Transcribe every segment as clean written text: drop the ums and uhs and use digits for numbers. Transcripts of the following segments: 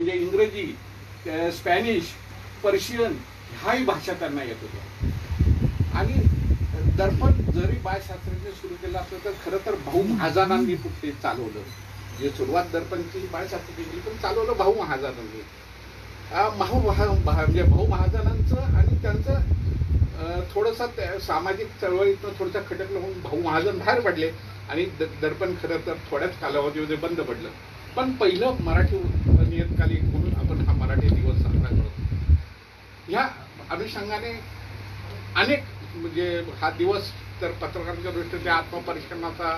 म्हणजे इंग्रजी, Spanish, Persian ह्याही भाषा त्यांना येत होत्या. आणि दर्पण जरी बाळशास्त्रींनी सुरू केलं असलं तर खरं तर भाऊ महाजनांनी ते चालवलं. जे सुरुवात दर्पणची बाळशास्त्री केली पण चालवलं भाऊ महाजनांनी. म्हणजे भाऊ महाजनांचं आणि त्यांचं थोडंसं सामाजिक चळवळीतनं थोडंसं खटकलं म्हणून भाऊ महाजन बाहेर पडले आणि दर्पण खरं तर थोड्याच कालावधीमध्ये बंद पडलं. पण पहिलं मराठी नियतकालिक म्हणून आपण हा मराठी दिवस साजरा करतो. ह्या अनुषंगाने अनेक म्हणजे हा दिवस तर पत्रकारांच्या दृष्टीने आत्मपरिश्रमाचा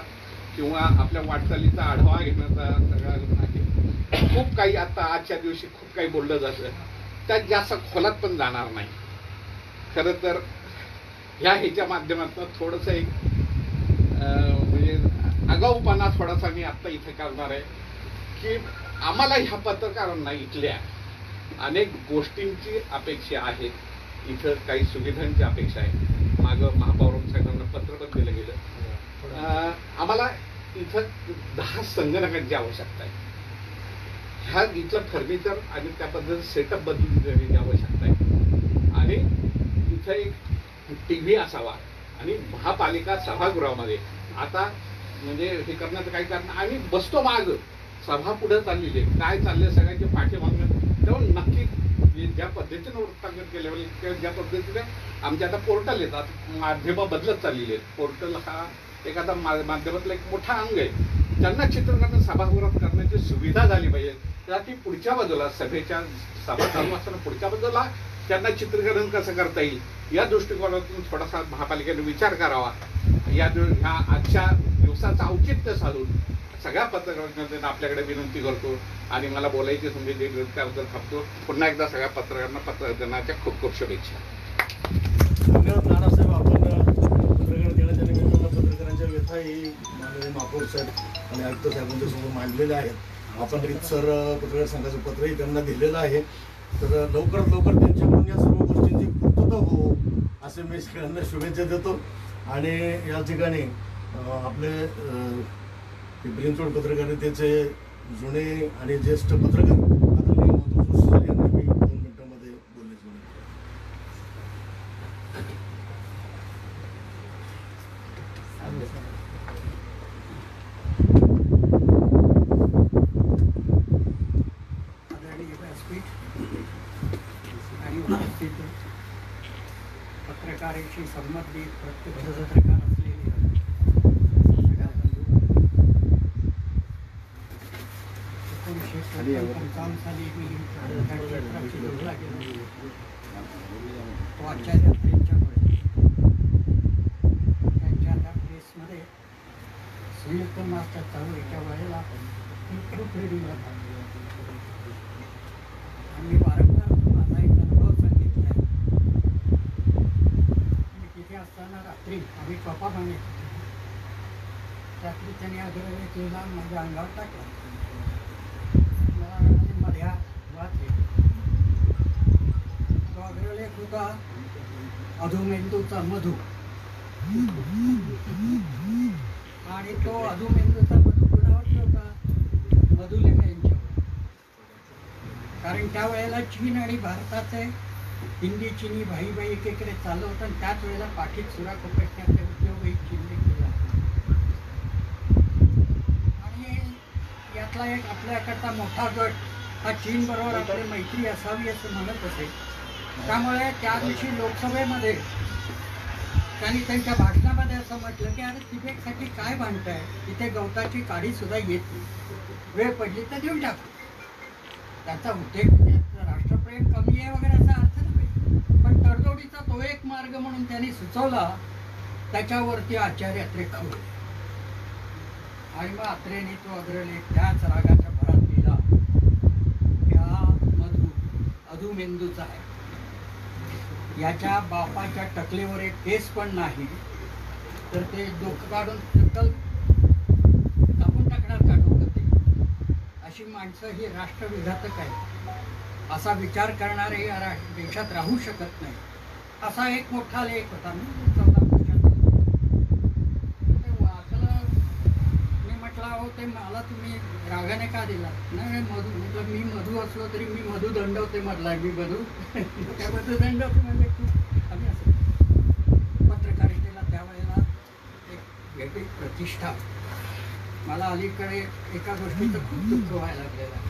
किंवा आपल्या वाटचालीचा आढावा घेण्याचा सगळा आहे. खूप काही आता आजच्या दिवशी खूप काही बोललं जातं, त्यात जास्त खोलात पण जाणार नाही. खरं तर ह्याच्या माध्यमातून थोडंसं एक म्हणजे आगाऊपणा थोडासा मी आत्ता इथे करणार आहे की आम्हाला ह्या पत्रकारांना इथल्या अनेक गोष्टींची अपेक्षा आहे. इथं काही सुविधांची अपेक्षा आहे. मागं महापौरांसाहेबांना पत्र पण दिलं गेलं. आम्हाला इथं 10 संगणकांची आवश्यकता आहे. ह्या इथलं फर्निचर आणि त्या पद्धतीचं सेटअप बदलून देण्याची आवश्यकता आहे. आणि इथं एक TV असावा आणि महापालिका सभागृहामध्ये आता म्हणजे हे करण्याचं काही कारण आणि बसतो माग सभा पुढे चाललेली आहे, काय चाललंय सगळ्यांचे पाठीमागणं तेव्हा नक्की ज्या पद्धतीनं वृत्तांकन केलं किंवा ज्या पद्धतीने आमच्या आता पोर्टल येतात, माध्यमं बदलत चाललेली आहेत. पोर्टल हा एखादा माध्यमातला एक मोठा अंग आहे. त्यांना चित्रीकरण सभागृहात करण्याची सुविधा झाली पाहिजे. त्यासाठी पुढच्या बाजूला सभेच्या सभा चालू असताना पुढच्या बाजूला त्यांना चित्रीकरण कसं करता येईल या दृष्टिकोनातून थोडासा महापालिकेने विचार करावा. ह्या आजच्या दिवसाचं औचित्य साधून सगळ्या पत्रकारांना आपल्याकडे विनंती करतो आणि मला बोलायची संधी दिली त्याबद्दल थांबतो. पुन्हा एकदा सगळ्या पत्रकारांना पत्रकारांच्या खूप खूप शुभेच्छा. धन्यवाद नानासाहेब. आपण पत्रकार दिनाच्या निमित्तानं पत्रकारांच्या व्यथा ही माननीय महापौर साहेब आणि आयुक्त साहेबांच्या समोर मांडलेल्या आहेत. आपण रीतसर पत्रकार संघाचं पत्रही त्यांना दिलेलं आहे. तर लवकरात लवकर त्यांच्याकडून या सर्व गोष्टींची पूर्तता हो असे मी सगळ्यांना शुभेच्छा देतो. आणि या ठिकाणी आपले बिनचोड पत्रकारितेचे जुने आणि ज्येष्ठ पत्रकार आदरणीय मधु जोशी यांना मी 2 मिनिटांमध्ये बोलण्याची विनंती. आदरणीय व्यासपीठ आणि उपस्थित पत्रकारांशी संबंधित प्रत्येक पत्रकार असलेले सगळ्या बंधू 1955 साली मी क्षेत्राची जोडला गेलो. तो आचार्य त्यांच्यामुळे त्यांच्या त्या प्रेसमध्ये संयुक्त मास्टर चळवळीच्या वेळेला खूप रेडिओला आम्ही वारंवार माझा एक अनुभव सांगितला आहे. तिथे असताना रात्री आम्ही कपा मागितला. रात्री त्याने आग्रह केला माझ्या अंगावर टाकला. मध्या वाचले तो अग्रलेख होता अधुमेंदूचा मधू. आणि तो अधुमेंदूचा मधू कुणावर होता? मधुलिंग यांच्यावर. कारण त्यावेळेला चीन आणि भारताचे हिंदी चिनी भाई एकीकडे चाललं होतं आणि त्याच वेळेला पाठीत सुरा खोपटण्याचे उद्योगही चीनने केला. आणि यातला एक आपल्याकडचा मोठा गट हा चीन बरोबर आपली मैत्री असावी असं म्हणत असे. त्यामुळे त्या दिवशी लोकसभेमध्ये त्यांनी त्यांच्या भाषणामध्ये असं म्हटलं की अरे तिबेटसाठी काय भांडताय, तिथे गवताची काडी सुद्धा येत नाही, वेळ पडली तर देऊन टाकू. त्याचा उद्देश राष्ट्रप्रेम कमी आहे वगैरे असा अर्थ नव्हे, पण तडजोडीचा तो एक मार्ग म्हणून त्यांनी सुचवला. त्याच्यावरती आचार्य अत्रे खवले आणि मग अत्रेने तो अग्रलेख त्याच रागाच्या भरात लिहिला. त्या मधू अधुमेंदूचा आहे. याच्या बापाच्या टकलेवर एक केस पण नाही तर ते डोकं काढून टक्कल कापून टाकणार का डोकं ते? अशी माणसं ही राष्ट्रविघातक आहे असा विचार करणारे या देशात राहू शकत नाही. असा एक मोठा लेख होता. मी 14 वर्षाचा वाचला. मी म्हटलं अहो ते मला तुम्ही रागाने का दिला? नाही मधू, म्हटलं मी मधू असलो तरी मी मधू दंडवते मधला, मी मधू त्या मधू दंडवते म्हणजे खूप आम्ही असं पत्रकारितेला त्यावेळेला एक वेगळी प्रतिष्ठा. मला अलीकडे एका गोष्टीचं खूप दुःख व्हायला लागलेलं आहे.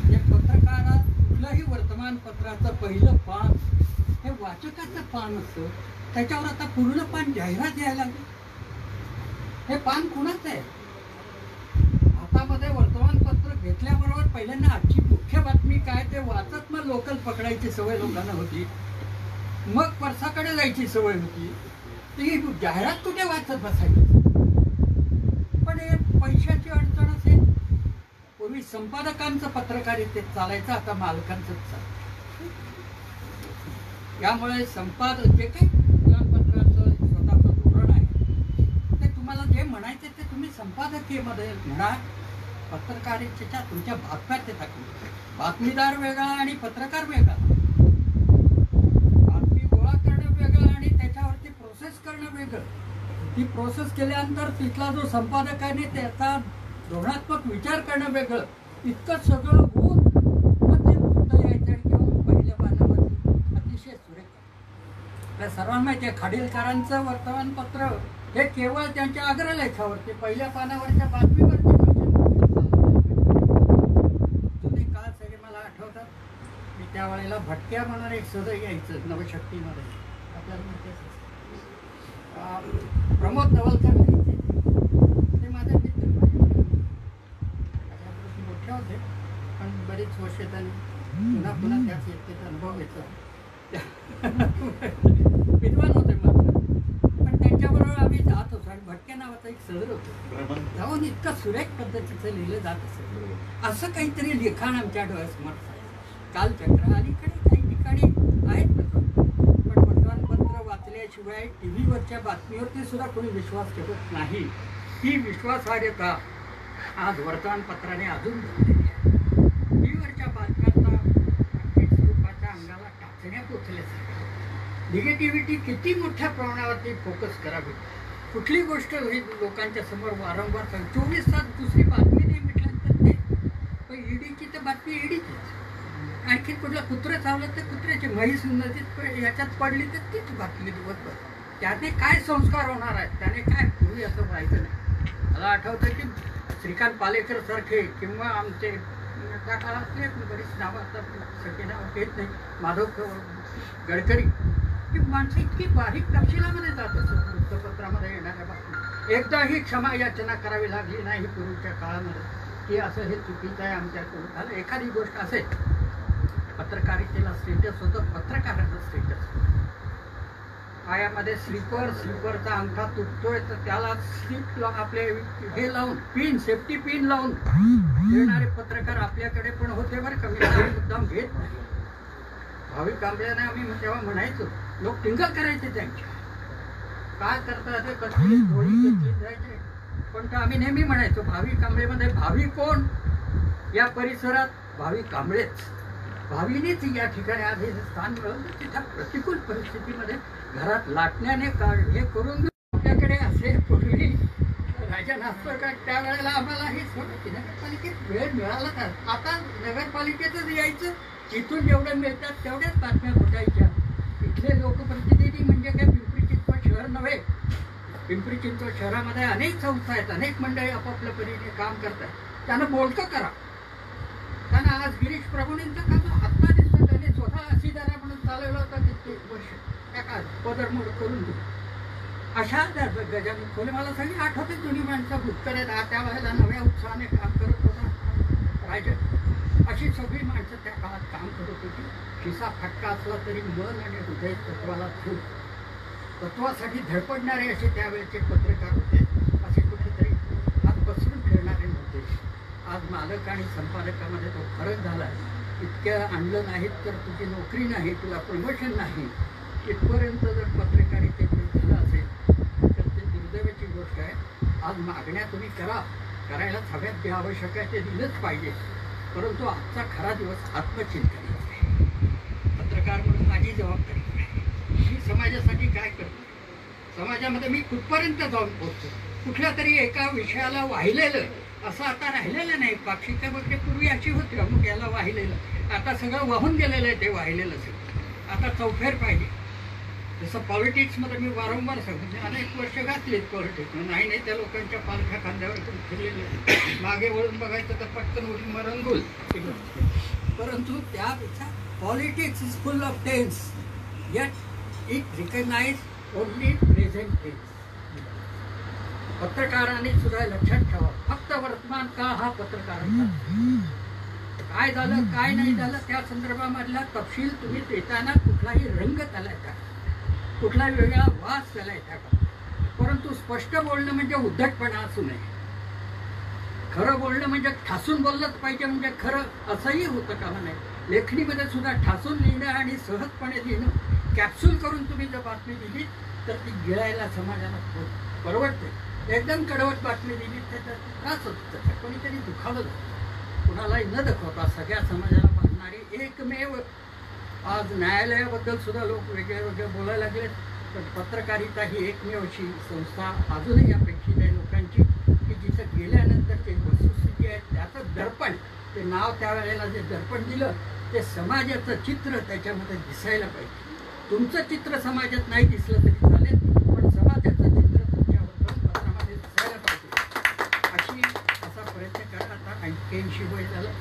म्हणजे पत्रकारात कुठलंही वर्तमानपत्राचं पहिलं पान हे वाचकाचं पान असतं, त्याच्यावर आता पूर्ण पान जाहिरात यायला लागली. हे पान कुणाचं आहे? हातामध्ये वर्तमानपत्र घेतल्याबरोबर पहिल्यांदा आजची मुख्य बातमी काय ते वाचत मग लोकल पकडायची सवय लोकांना होती, मग परसाकडे जायची सवय होती. ती जाहिरात कुठे वाचत बसायची? पण हे पैशाची अडचण असेल. पूर्वी संपादकांचं पत्रकारितेत चालायचं, आता मालकांचंच चालतं. यामुळे संपादक जे काही वर्तमानपत्राचं स्वतःचं धोरण आहे ते तुम्हाला जे म्हणायचे ते तुम्ही संपादकीयमध्ये म्हणा, पत्रकारितेच्या तुमच्या बातम्या ते टाकून. बातमीदार वेगळा आणि पत्रकार वेगळा. बातमी गोळा करणं वेगळं आणि त्याच्यावरती प्रोसेस करणं वेगळं. ती प्रोसेस केल्यानंतर तिथला जो संपादक आहे त्याचा धोरणात्मक विचार करणं वेगळं. इतकं सगळं होऊन मग ते वृत्त यायचं किंवा पहिल्या पानावरती अतिशय सुरेख. त्या सर्वांना माहिती आहे खाडीलकरांचं वर्तमानपत्र हे केवळ त्यांच्या अग्रलेखावरती पहिल्या पानावरच्या बातमीवरती जुने काळ सगळे मला आठवतात. मी त्यावेळेला भटक्या म्हणून एक सदय यायचं नवशक्तीमध्ये, आपल्याला माहिती असेल. प्रमोद नवलकर लिहायचे, ते माझे मित्र मोठे होते पण बरीच वर्ष त्यांनी पुन्हा पुन्हा त्याच येते अनुभव घेतला. विद्वान होते मात्र, पण त्यांच्याबरोबर आम्ही जात होतो आणि भटक्या नावाचं एक सदर होतं, जाऊन इतकं सुरेख पद्धतीचं लिहिलं जात असेल. असं काहीतरी लिखाण आमच्या डोळ्यासमोर कालचक्र. अलीकडे काही ठिकाणी आहेत पण वर्तमानपत्र वाचल्याशिवाय टी व्हीवरच्या बातमीवरती सुद्धा कोणी विश्वास ठेवत नाही. ही विश्वासार्हता आज वर्तमानपत्राने अजून टी व्हीवरच्या बातम्यांना स्वरूपाच्या अंगाला टाचण्या पोचल्याच. निगेटिव्हिटी किती मोठ्या प्रमाणावरती फोकस करावी. कुठली गोष्ट ही लोकांच्या समोर वारंवार 24 तास दुसरी बातमी नाही म्हटल्यानंतर ते पण ईडीची तर बातमी ईडीचीच. आणखी कुठलं कुत्रं चावलं तर कुत्र्याची म्हैस नदीत याच्यात पडली तर तीच बातमी दिवसभर. त्याने काय संस्कार होणार आहेत, त्याने काय पूर्वी असं व्हायचं नाही. मला आठवतं की श्रीकांत पालेकर सारखे किंवा आमचे त्या काळातले बरीच नावं असतात, सगळे नावं घेत नाही, माधव गडकरी, की माणसं इतकी बारीक तपशिलामध्ये जात असत वृत्तपत्रामध्ये येणाऱ्या बातमी. एकदाही क्षमा याचना करावी लागली नाही पूर्वीच्या काळामध्ये की असं हे चुकीचं आहे आमच्याकडून झालं. एखादी गोष्ट असेल, पत्रकारितेला स्टेटस होतं, पत्रकाराचं स्टेटस. पायामध्ये स्लीपरचा अंगठा तुटतोय तर त्याला स्लीप आपले हे लावून पिन, सेफ्टी पिन लावून देणारे पत्रकार आपल्याकडे पण होते बरं. कमी मुद्दाम घेत नाही. भावी कांबळ्याने आम्ही तेव्हा म्हणायचो, लोक टिंगल करायचे त्यांच्या, काय करतात ते कसली गोळी घेतली जायचे. पण तर आम्ही नेहमी म्हणायचो भावी कांबळेमध्ये भावी कोण? या परिसरात भावी कांबळेच. भावीनेच या ठिकाणी आज हे स्थान मिळवलं. तिथं प्रतिकूल परिस्थितीमध्ये घरात लाटण्याने हे करून आपल्याकडे असे पूर्वी राजा नास्तर का त्यावेळेला आम्हाला हे की नगरपालिकेत वेळ मिळाला तर आता नगरपालिकेतच यायचं, इथून जेवढं मिळतात तेवढ्याच बातम्या घोटायच्या. इथले लोकप्रतिनिधी म्हणजे काय पिंपरी चिंचवड शहर नव्हे. पिंपरी चिंचवड शहरामध्ये अनेक संस्था आहेत, अनेक मंडळी आपापल्या परीने काम करतात. त्यांना बोलकं करा. त्यांना आज गिरीश प्रभूंचं काम आत्ता दिसतं, त्यांनी स्वतः असीदारा म्हणून चालवलं होतं कित्येक वर्ष. त्या काय पदरमोड करून दिली. अशा गजानन खोले मला सगळी आठवते. जुनी माणसं भूतकरेत त्यावेळेला नव्या उत्साहाने काम करत होता राजा. अशी सगळी माणसं त्या काळात काम करत होती. खिसा फटका असला तरी मन आणि हृदय तत्वाला ठेवून तत्वासाठी धडपडणारे असे त्यावेळेचे पत्रकार होते. असे कुठेतरी हात पसरून ठेवणारे नव्हते. आज मालक आणि संपादकामध्ये तो फरक झाला आहे. इतक्या आणलं नाहीत तर तुझी नोकरी नाही, तुला प्रमोशन नाही, इथपर्यंत जर पत्रकारितेत झालं असेल तर ते दुर्दैवाची गोष्ट आहे. आज मागण्या तुम्ही करायलाच हव्यात, ते आवश्यक आहे, ते दिलंच पाहिजे. परंतु आजचा खरा दिवस आत्मचिंतन. पत्रकार म्हणून माझी जबाबदारी आहे. मी समाजासाठी काय करतो, समाजामध्ये मी कुठपर्यंत जाऊन पोहोचतो, कुठल्या तरी एका विषयाला वाहिलेलं असं आता राहिलेलं नाही. पाक्षिका वगैरे पूर्वी अशी होती, अमुक याला वाहिलेलं, आता सगळं वाहून गेलेलं आहे ते वाहिलेलं सगळं. आता चौफेर पाहिजे. जसं पॉलिटिक्समध्ये मी वारंवार सांगतो, अनेक वर्ष घातलीत पॉलिटिक्स, नाही त्या लोकांच्या पालख्या खांद्यावर फिरलेले, मागे वळून बघायचं तर पटकन उठून मरण गुल. परंतु त्यापेक्षा politics is full of tense, yet it recognize only present tense. पत्रकारांनी सुद्धा लक्षात ठेवा, फक्त वर्तमान काळ हा पत्रकारांचा. काय झालं काय नाही झालं त्या संदर्भामधला तपशील तुम्ही देताना कुठलाही रंग त्याला येता, कुठलाही वेगळा वास त्याला येता का. परंतु स्पष्ट बोलणं म्हणजे उद्धटपणा असू नये. खरं बोलणं म्हणजे ठासून बोललंच पाहिजे म्हणजे खरं असंही होतं कामा नाही. लेखणीमध्ये सुद्धा ठासून लिहिणं आणि सहजपणे लिहिणं, कॅप्सूल करून तुम्ही जर बातमी दिली तर ती गिळायला समाजाला परवडते. एकदम कडवट बातमी दिली त्याचा त्रास होतो, त्याचा कोणीतरी दुखावलं जातं. कुणालाही न दाखवता सगळ्या समाजाला मानणारी एकमेव, आज न्यायालयाबद्दल सुद्धा लोक वेगळे वेगळे बोलायला लागले, पण पत्रकारिता ही एकमेव अशी संस्था अजूनही अपेक्षित आहे लोकांची, की जिथं गेल्यानंतर ते वस्तुस्थिती आहे त्याचं दर्पण, ते नाव त्यावेळेला जे दर्पण दिलं ते समाजाचं चित्र त्याच्यामध्ये दिसायला पाहिजे. तुमचं चित्र समाजात नाही दिसलं तरी चालेल, पण समाजाचं चित्र तुमच्याबद्दल पत्रामध्ये दिसायला पाहिजे. असा प्रयत्न करा. आता 81 वय झालं,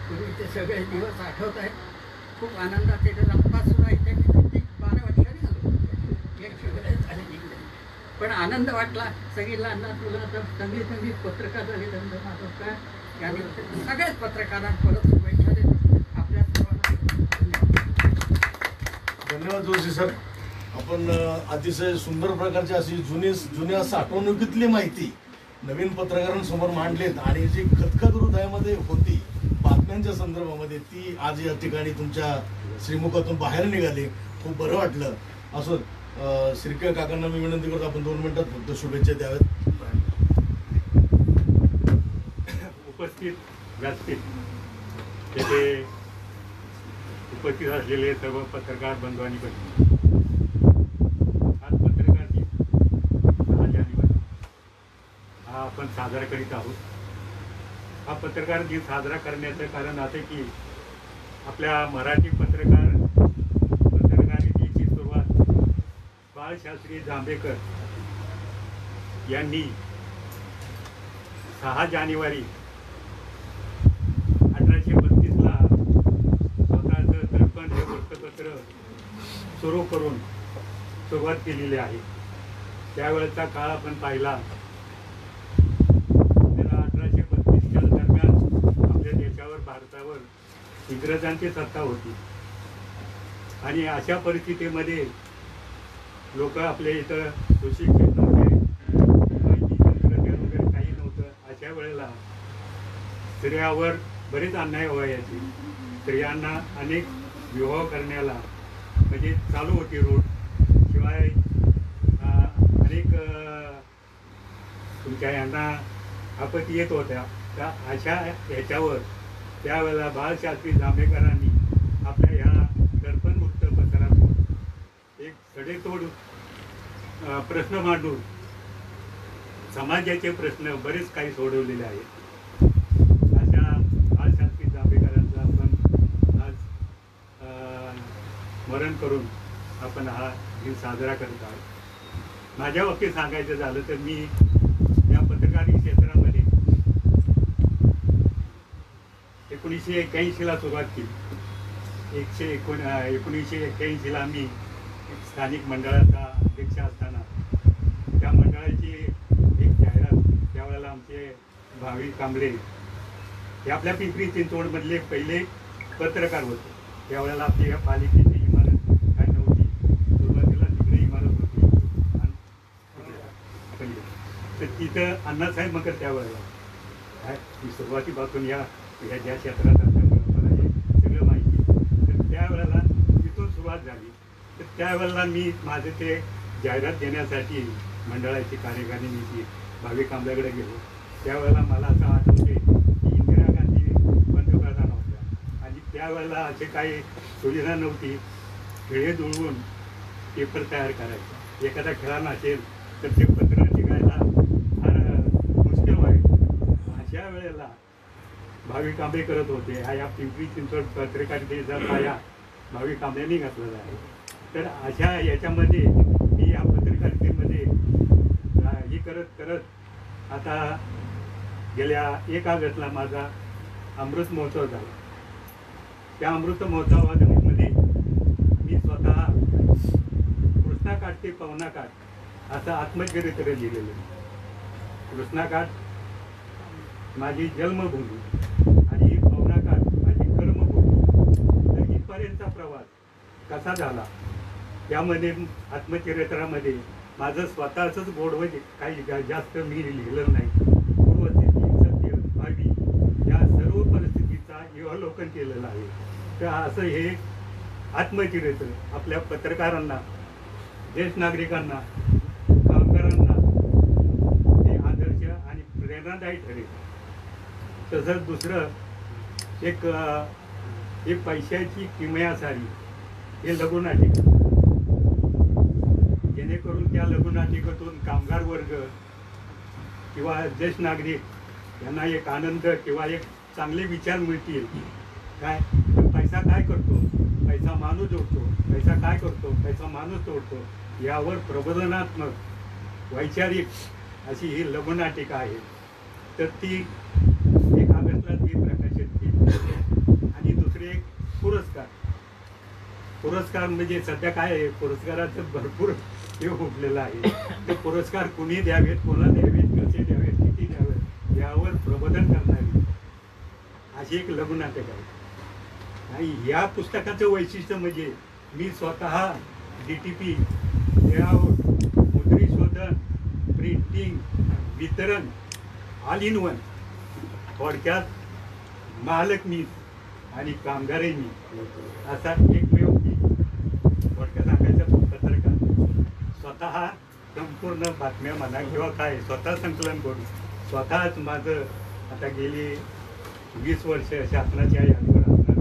पूर्वी ते सगळे दिवस आठवत आहेत. खूप आनंदाचे लंपासुद्धा इथे मी किती 12 वर्षांनी आलो, 81 वय झाले निघले. पण आनंद वाटला. सगळ्यांना तुला तर चांगली चांगली पत्रकार झाली धंदा माझं काय, आणि सगळ्याच पत्रकारांना परत शुभेच्छा देतो. आपल्या सर्वांना धन्यवाद जोशी सर. आपण अतिशय सुंदर प्रकारची अशी जुन्या साठवणुकीतली माहिती नवीन पत्रकारांसमोर मांडलीत, आणि जी खतखत हृदयामध्ये होती बातम्यांच्या संदर्भामध्ये ती आज या ठिकाणी तुमच्या श्रीमुखातून बाहेर निघाली. खूप बरं वाटलं. असो, श्रीके काकांना मी विनंती करतो आपण 2 मिनिटात फक्त शुभेच्छा द्याव्यात. उपस्थित व्यासपीठ येथे उपस्थित असलेले सर्व पत्रकार बंधू आणि भगिनी, आज पत्रकार दिन 6 जानेवारी हा आपण साजरा करीत आहोत. हा पत्रकार दिन साजरा करण्याचं कारण असे की आपल्या मराठी पत्रकारितेची सुरुवात बाळशास्त्री जांभेकर यांनी 6 जानेवारी 1832ला स्वतःचं दर्पण हे वृत्तपत्र सुरू करून सुरुवात केलेली आहे. त्यावेळेचा काळ आपण पाहिला. 1832च्या दरम्यान आपल्या देशावर, भारतावर इंग्रजांची सत्ता होती, आणि अशा परिस्थितीमध्ये लोक आपल्या इथं सुशिक्षित नव्हते, माहिती तंत्रज्ञान वगैरे काही नव्हतं. अशा वेळेला स्त्रियावर बरेच अन्याय व्हायचे. स्त्रियांना अनेक विवाह करण्याला म्हणजे चालू होती रोड. शिवाय अनेक तुमच्या यांना आपत्ती येत होत्या. त्या अशा ह्याच्यावर त्यावेळेला बाळशास्त्री जांभेकरांनी आपल्या ह्या दर्पण वृत्तपत्रातून एक सडेतोड प्रश्न मांडून समाजाचे प्रश्न बरेच काही सोडवलेले आहेत. अशा बाळशास्त्री जांभेकरांचं आपण आज स्मरण करून आपण हा दिन साजरा करत आहोत. माझ्या बाबतीत सांगायचं झालं तर मी या पत्रकारी क्षेत्रामध्ये 1981ला सुरुवात केली. 1981ला मी स्थानिक मंडळाचा अध्यक्ष असताना त्या मंडळाची एक जाहिरात, त्यावेळेला आमचे भावी कांबळे हे आपल्या पिंपरी चिंचवडमधले पहिले पत्रकार होते. त्यावेळेला आपली या पालिकेची इमारत काय नव्हती. सुरुवातीला तिकडे इमारत होती तर तिथं अण्णासाहेब मकर त्यावेळेला काय सुरुवातीपासून या ज्या क्षेत्रात असल्यामुळे मला हे सगळं माहिती. तर त्यावेळेला तिथून सुरुवात झाली. तर त्यावेळेला मी माझे ते जाहिरात देण्यासाठी मंडळाची कार्यकारिणीची भावी कांबळ्याकडे गेलो. त्यावेळेला मला असं आठवते की इंदिरा गांधी पंतप्रधान होत्या, आणि त्यावेळेला असे काही सुविधा नव्हती. खेळे जुळवून पेपर तयार करायचा. एखादा खेळा नसेल तर ते पत्र निघायला फार भावी कांबळे करत होते. हा या पिंपरी चिंचवड पत्रकारितेचा पाया भावी कांबळेंनी घातलेला आहे. तर अशा याच्यामध्ये मी या पत्रकारितेमध्ये हे करत करत आता गेल्या 1 ऑगस्टला माझा अमृत महोत्सव झाला. त्या अमृत महोत्सवामध्ये मी स्वतः कृष्णाकाठ ते पवनाकाठ असं आत्मचरित्र लिहिलेलं आहे. कृष्णाकाठ माझी जन्मभूमी आणि पवनाकाठ माझी कर्मभूमी. तर इथपर्यंतचा प्रवास कसा झाला त्यामध्ये आत्मचरित्रामध्ये माझं स्वतःचंच गोडवं काही जास्त मी लिहिलं नाही. पूर्वस्थिती, सत्य, भावी या सर्व परिस्थितीचा अवलोकन केलेलं आहे. तर असं हे आत्मचरित्र आपल्या पत्रकारांना, ज्येष्ठ नागरिकांना, कामगारांना हे आदर्श आणि प्रेरणादायी ठरेल. तसंच दुसरं एक पैशाची किमयासारी हे लघुनाटिका, जेणेकरून त्या लघुनाटिकेतून कामगार वर्ग किंवा ज्येष्ठ नागरिक यांना एक आनंद किंवा एक चांगले विचार मिळतील. काय तर पैसा काय करतो, पैसा माणूस जोडतो, पैसा काय करतो, पैसा माणूस तोडतो, यावर प्रबोधनात्मक वैचारिक अशी ही लघुनाटिका आहे. तर ती 1 ऑगस्टला ती प्रकाशित केली. आणि दुसरे एक पुरस्कार म्हणजे सध्या काय आहे, पुरस्काराचं भरपूर हे उठलेलं आहे. ते पुरस्कार कुणी द्यावेत, कोणा द्यावेत, कसे द्यावेत, किती द्यावेत यावर प्रबोधन करणारी अशी एक लघुनाटक आहे. आणि या पुस्तकाचं वैशिष्ट्य म्हणजे मी स्वतः DTP, लेआउट, मुद्री शोधन, प्रिंटिंग, वितरण ऑल इन वन. थोडक्यात मालक मी आणि कामगारही मी असा एकमेव मी थोडक्यात सांगायचं पत्रकार. स्वतः संपूर्ण बातम्या म्हणा किंवा काय स्वतः संकलन करून स्वतःच माझं आता गेली 20 वर्ष शासनाच्या यादीवर असणार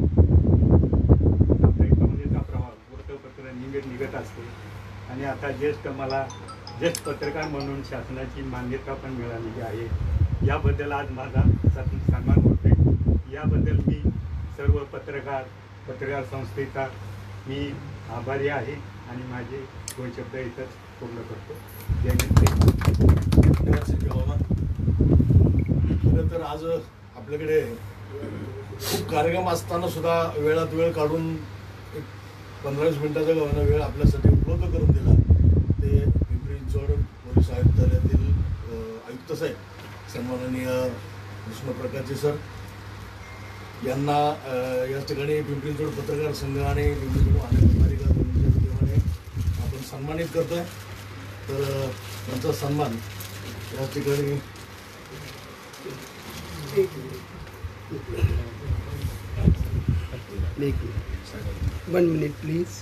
साप्ताहिक प्रवाह वृत्तपत्र निघत असते. आणि आता ज्येष्ठ पत्रकार म्हणून शासनाची मान्यता पण मिळालेली आहे. याबद्दल आज माझा सन्मान होते. याबद्दल मी सर्व पत्रकार संस्थेचा मी आभारी आहे आणि माझे 2 शब्द इथंच पूर्ण करतो. खरं तर आज आपल्याकडे खूप कार्यक्रम असताना सुद्धा वेळात वेळ काढून एक 15-20 मिनिटाचा गव्हाणा वेळ आपल्यासाठी उपलब्ध करून दिला. ते पिंपरी चिंचवड पोलीस आयुक्तालयातील आयुक्त साहेब सन्माननीय कृष्णप्रकाशजी सर यांना या ठिकाणी पिंपरी चिंचवड पत्रकार संघ आणि पिंपरी चिंचवड महानगरपालिका दोन्हीच्या आपण सन्मानित करतोय. तर त्यांचा सन्मान या ठिकाणी One minute, please.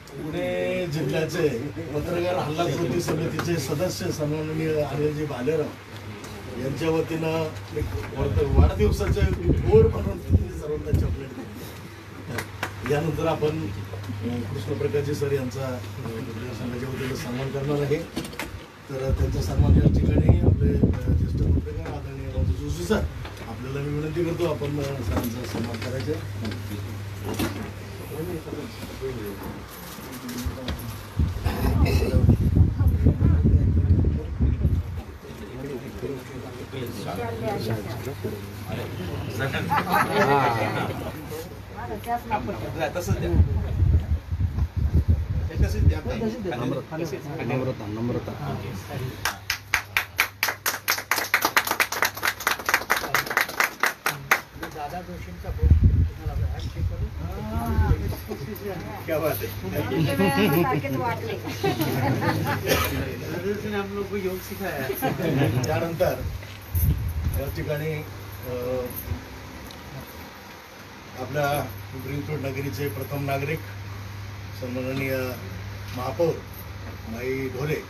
पुणे जिल्ह्याचे पत्रकार हल्ला कृती समितीचे सदस्य सन्माननीय अनिलजी भालेराव यांच्या वतीनं एक वाढदिवसाचे गोड म्हणून सर्वांना चॉकलेट दिली. यानंतर आपण कृष्णप्रकाशजी सर यांचा संघाच्या वतीनं सन्मान करणार आहे. तर त्यांचा सन्मान या ठिकाणी आपले ज्येष्ठ पत्रकार आदरणीय राजू जोशी सर आपल्याला मी विनंती करतो आपण सरांचा सन्मान करायचा. नम्रता दादा जोशींचा बुक तुम्हाला हँडशेक करू. क्या बात है. हम लोग को योग सिखाया. त्यानंतर या ठिकाणी आपल्या पिंपरी चिंचवड नगरीचे प्रथम नागरिक सन्माननीय महापौर माई ढोले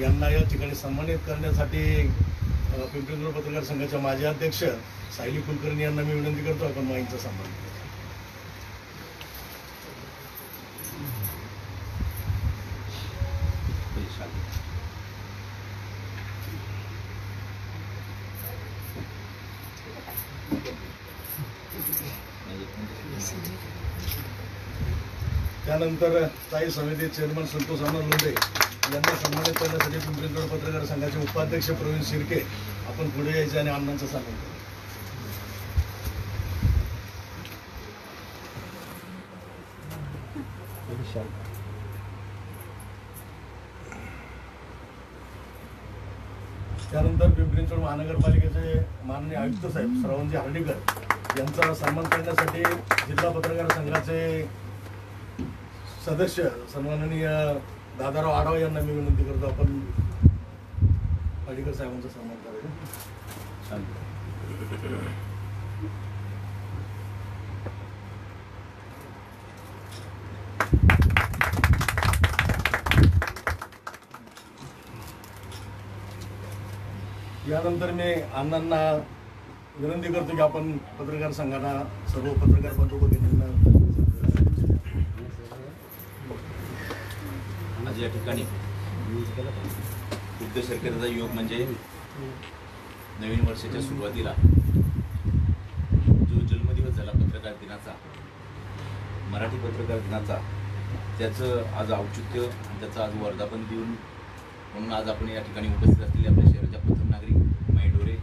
यांना या ठिकाणी सन्मानित करण्यासाठी पिंपरी चिंचवड पत्रकार संघाच्या माजी अध्यक्ष सायली कुलकर्णी यांना मी विनंती करतो आपण माईंचा सन्मान. त्यानंतर स्थायी समिती चेअरमन संतोष अण्णा लोंढे यांना सन्मानित करण्यासाठी पिंपरी चिंचवड पत्रकार संघाचे उपाध्यक्ष प्रवीण शिर्के आपण पुढे यायचे आणि अण्णांचं सांगू. त्यानंतर पिंपरी चिंचवड महानगरपालिकेचे माननीय आयुक्त साहेब श्रवणजी हर्डीकर यांचा सन्मान करण्यासाठी जिल्हा पत्रकार संघाचे सदस्य सन्माननीय दादाराव आढाव यांना मी विनंती करतो आपण हर्डीकर साहेबांचा सन्मान करायचा. यानंतर मी अण्णांना विनंती करतो की आपण पत्रकार संघाला सर्व पत्रकार बंधू भगिनींना आज या ठिकाणी बुद्ध शर्करेचा योग म्हणजे नवीन वर्षाच्या सुरुवातीला जो जन्मदिवस झाला पत्रकार दिनाचा, मराठी पत्रकार दिनाचा, त्याचं आज औचित्य आणि त्याचं आज वर्धापन देऊन म्हणून आज आपण या ठिकाणी उपस्थित असलेले आपल्या शहराच्या प्रथम नागरिक माई डोरे,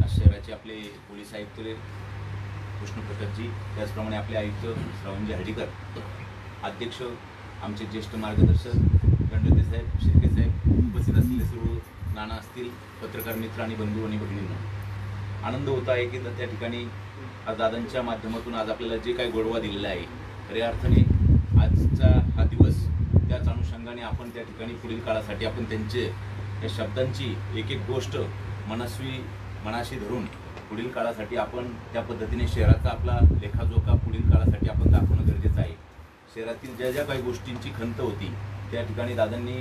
आज शहराचे आपले पोलीस आयुक्त कृष्ण प्रसादजी, त्याचप्रमाणे आपले आयुक्त श्रवणजी हर्डीकर, अध्यक्ष आमचे ज्येष्ठ मार्गदर्शक गणपती साहेब, शिर्के साहेब, उपस्थित असलेले सर्व नाना असतील, पत्रकार मित्र आणि बंधू आणि भगिनींना आनंद होता आहे की त्या ठिकाणी आज दादांच्या माध्यमातून आज आपल्याला जे काही गोडवा दिलेला आहे, खऱ्या अर्थाने आजचा हा दिवस त्याच अनुषंगाने आपण त्या ठिकाणी पुढील काळासाठी आपण त्यांचे या शब्दांची एक एक गोष्ट मनाशी धरून पुढील काळासाठी आपण त्या पद्धतीने शहराचा आपला लेखाजोखा पुढील काळासाठी आपण दाखवणं गरजेचं आहे. शहरातील ज्या ज्या काही गोष्टींची खंत होती त्या ठिकाणी दादांनी,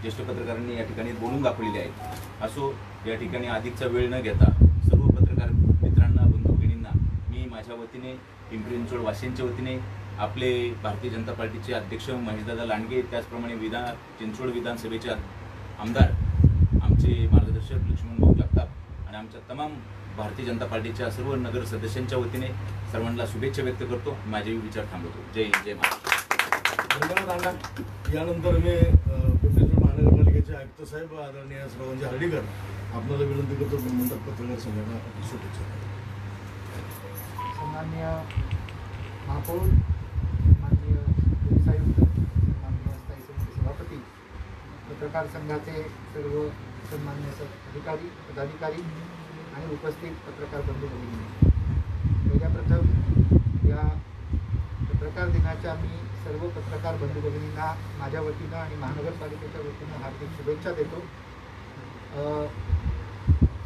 ज्येष्ठ पत्रकारांनी या ठिकाणी बोलून दाखवलेले आहेत. असो, या ठिकाणी अधिकचा वेळ न घेता सर्व पत्रकार मित्रांना, बंधू भगिनींना मी माझ्या वतीने, पिंपरी चिंचवड वासियांच्या वतीने, आपले भारतीय जनता पार्टीचे अध्यक्ष महेशदादा लांडगे, त्याचप्रमाणे चिंचवड विधानसभेचे आमदार आमचे मार्गदर्शक लक्ष्मणभाऊ जगताप आणि आमच्या तमाम भारतीय जनता पार्टीच्या सर्व नगर सदस्यांच्या वतीने सर्वांना शुभेच्छा व्यक्त करतो. माझे विचार थांबवतो. जय हिंद, जय महाराष्ट्र. धन्यवाद अण्णा. यानंतर मी पिंपरी चिंचवड महानगरपालिकेचे आयुक्त साहेब आदरणीय श्रवणजी हर्डीकर आपल्याला विनंती करतो नंतर पत्रकार संघाला शुभेच्छा. सन्माननीय महापौर, माननीय पोलीस आयुक्त, माननीय स्थायी समिती सभापती, पत्रकार संघाचे सर्व सन्माननीय अधिकारी, पदाधिकारी आणि उपस्थित पत्रकार बंधू भगिनी, पहिल्या प्रथम या पत्रकार दिनाच्या मी सर्व पत्रकार बंधू भगिनींना माझ्या वतीनं आणि महानगरपालिकेच्या वतीनं हार्दिक शुभेच्छा देतो.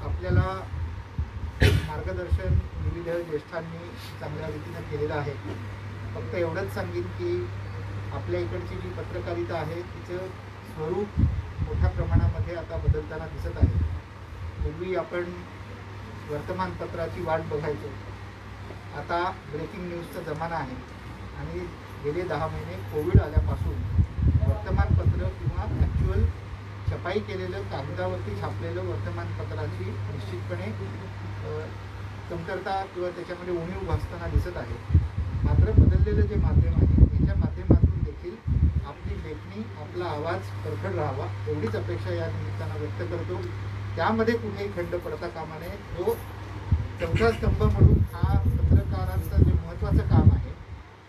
आपल्याला मार्गदर्शन विविध ज्येष्ठांनी चांगल्या रीतीनं केलेलं आहे. फक्त एवढंच सांगेन की आपल्या इकडची जी पत्रकारिता आहे तिचं स्वरूप मोठ्या प्रमाणामध्ये आता बदलताना दिसत आहे. पूर्वी आपण वर्तमानपत्राची वाट बघायचो, आता ब्रेकिंग न्यूजचा जमाना आहे आणि गेले 10 महिने कोविड आल्यापासून वर्तमानपत्र किंवा ॲक्च्युअल छपाई केलेलं, कागदावरती छापलेलं वर्तमानपत्राची निश्चितपणे कमतरता किंवा त्याच्यामध्ये उणीव भासताना दिसत आहे. मात्र बदललेलं जे माध्यम आहे त्याच्या माध्यमातून देखील आपली लेखणी, आपला आवाज परखड राहावा एवढीच अपेक्षा या निमित्तानं व्यक्त करतो. त्यामध्ये कुठेही खंड पडता कामा नये. जो चौथा स्तंभ म्हणून हा पत्रकारांचं जे महत्त्वाचं काम आहे,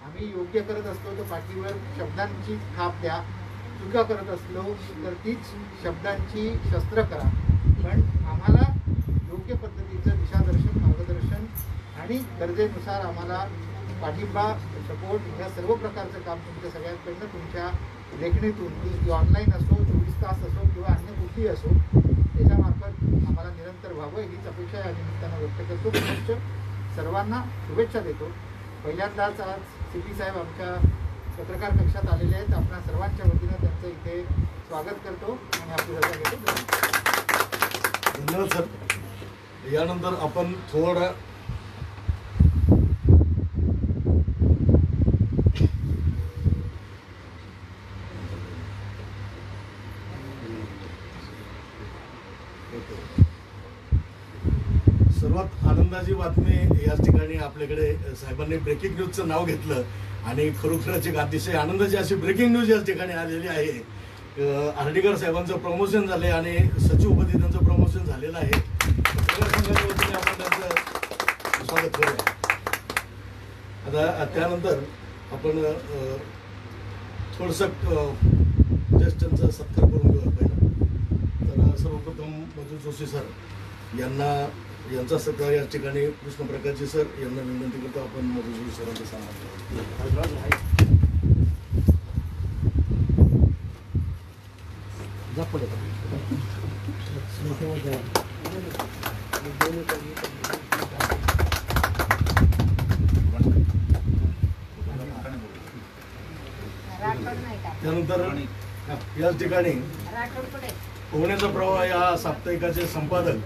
आम्ही योग्य करत असलो तर पाठीवर शब्दांची थाप द्या, चुका करत असलो तर तीच शब्दांची शस्त्र करा, पण आम्हाला योग्य पद्धतीचं दिशादर्शन, मार्गदर्शन आणि गरजेनुसार आम्हाला पाठिंबा, सपोर्ट या सर्व प्रकारचं काम तुमच्या सगळ्यांकडनं, तुमच्या लेखणीतून, ती ऑनलाईन असो, 24 तास असो किंवा अन्य कुठली असो, त्याच्यामार्फत आम्हाला निरंतर व्हावं हीच अपेक्षा या निमित्तानं व्यक्त करतो. पुनश्च सर्वांना शुभेच्छा देतो. पहिल्यांदाच आज CP साहेब आमच्या पत्रकार कक्षात आलेले आहेत. आपल्या सर्वांच्या वतीनं त्यांचं इथे स्वागत करतो आणि आपली रजा घेतो. धन्यवाद सर. यानंतर आपण थोडा सर्वात आनंदाची बातमी याच ठिकाणी आपल्याकडे साहेबांनी ब्रेकिंग न्यूजचं नाव घेतलं आणि खरोखरच एक अतिशय आनंदाची अशी ब्रेकिंग न्यूज या ठिकाणी आलेली आहे. आर्डीकर साहेबांचं प्रमोशन झाले आणि सचिवपदी त्यांचं प्रमोशन झालेलं आहे. पत्रकार संघाच्या वतीने आपण त्यांचं स्वागत करूया. आता त्यानंतर आपण थोडंसं ज्येष्ठांचा सत्कार करून घेऊया पहिला. तर सर्वप्रथम मधु जोशी सर यांचा सत्कार या ठिकाणी कृष्णप्रकाशजी सर यांना विनंती करतो. आपण मधु जोशी सरांचा सन्मान त्यानंतर याच ठिकाणी पोहण्याचा प्रवाह या साप्ताहिकाचे संपादक,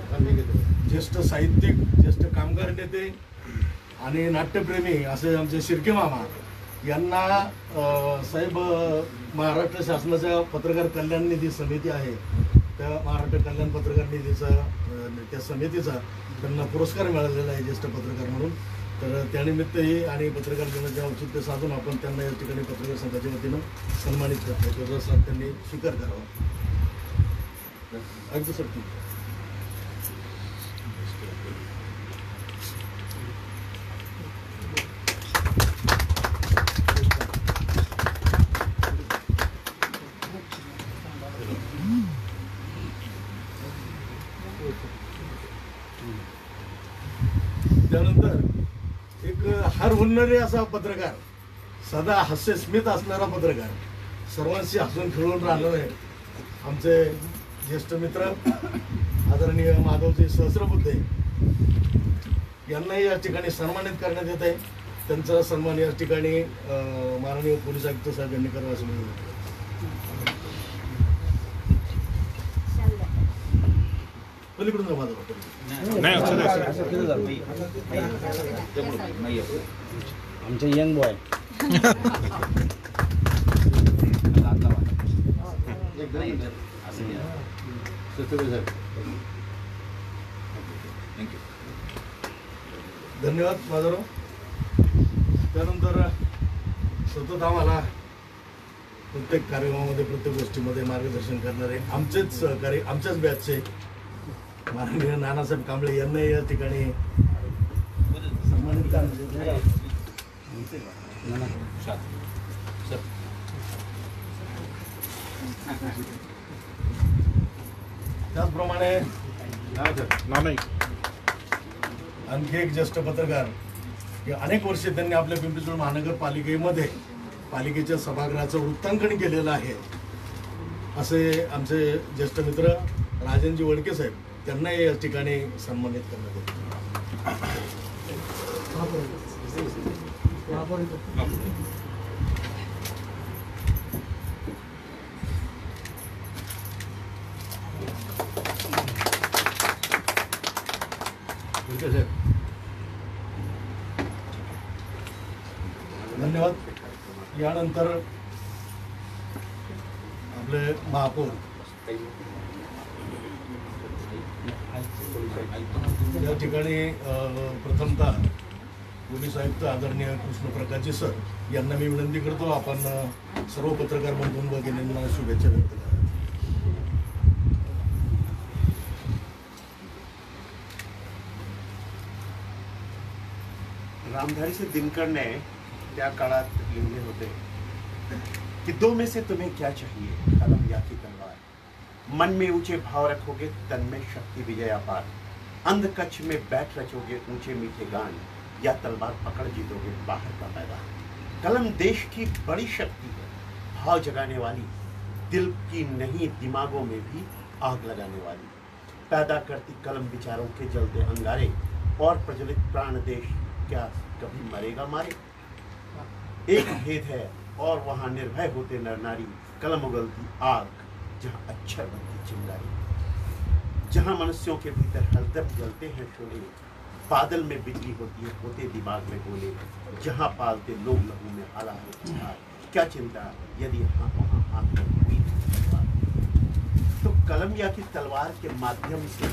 ज्येष्ठ साहित्यिक, ज्येष्ठ कामगार नेते आणि नाट्यप्रेमी असे आमचे शिर्के मामा यांना साहेब महाराष्ट्र शासनाच्या पत्रकार कल्याण निधी समिती आहे त्या महाराष्ट्र कल्याण पत्रकार निधीचा त्या समितीचा त्यांना पुरस्कार मिळालेला आहे ज्येष्ठ पत्रकार म्हणून. तर त्यानिमित्तही आणि पत्रकार दिनाचे औचित्य साधून आपण त्यांना या ठिकाणी पत्रकार संघाच्या वतीनं सन्मानित करतो. त्याचा साथ त्यांनी स्वीकार करावा. अगदी सर त्यानंतर एक हार हुनणारे असा पत्रकार, सदा हास्य स्मित असणारा पत्रकार, सर्वांशी हसून खेळून राहणारे आमचे ज्येष्ठ मित्र आदरणीय माधवजी सहस्रबुद्धे यांनाही या ठिकाणी सन्मानित करण्यात येत आहे. त्यांचा सन्मान या ठिकाणी माननीय पोलीस आयुक्त साहेब यांनी करावा असं मी पलीकडून जा माझा आमचे यंग बॉय धन्यवाद माझाराव. त्यानंतर सतत आम्हाला प्रत्येक कार्यक्रमामध्ये प्रत्येक गोष्टीमध्ये मार्गदर्शन करणारे आमचेच सहकारी, आमच्याच बॅचचे माननीय नानासाहेब कांबळे यांना या ठिकाणी सन्मानित करण्यात. त्याचप्रमाणे आणखी एक ज्येष्ठ पत्रकार की अनेक वर्षे त्यांनी आपल्या पिंपरी महानगरपालिकेमध्ये पालिकेच्या सभागृहाचं वृत्तांकन केलेलं आहे असे आमचे ज्येष्ठ मित्र राजनजी वडके साहेब, त्यांनाही या ठिकाणी सन्मानित करण्यात येते. धन्यवाद. यानंतर आपले महापौर या ठिकाणी प्रथमतः पोलीस आयुक्त आदरणीय कृष्णप्रकाशजी सर यांना मी विनंती करतो आपण सर्व पत्रकार बंधूं भगिनींना शुभेच्छा व्यक्त करा. रामधारी से दिनकर ने त्या काळात लिहिले होते कि दो में से तुम्हें क्या चाहिए, कलम या कि तलवार. मन में ऊंचे भाव रखोगे तन में शक्ति विजय अपार. अंधकच्छ में बैठ रचोगे ऊंचे मीठे गान, या तलवार पकड़ जीतोगे बाहर का मैदान. कलम देश की बड़ी शक्ति है, भाव जगाने वाली, दिल की नहीं दिमागों में भी आग लगाने वाली. पैदा करती कलम विचारों के जलते अंगारे, और प्रज्वलित प्राण देश क्या कभी मरेगा मारे. एक भेद है और वहां निर्भय होते नर नारी, कलम उगलती आग जहां अक्षर बनती चिंगारी. जहां मनुष्यों के भीतर हरदम जलते हैं शोले, बादल में बिजली होती है होते दिमाग में गोले. जहां पालते लोग लहू में आला है क्या चिंता यदि वहां हाथ में हुई तलवार. तो कलम या कि तलवार के माध्यम से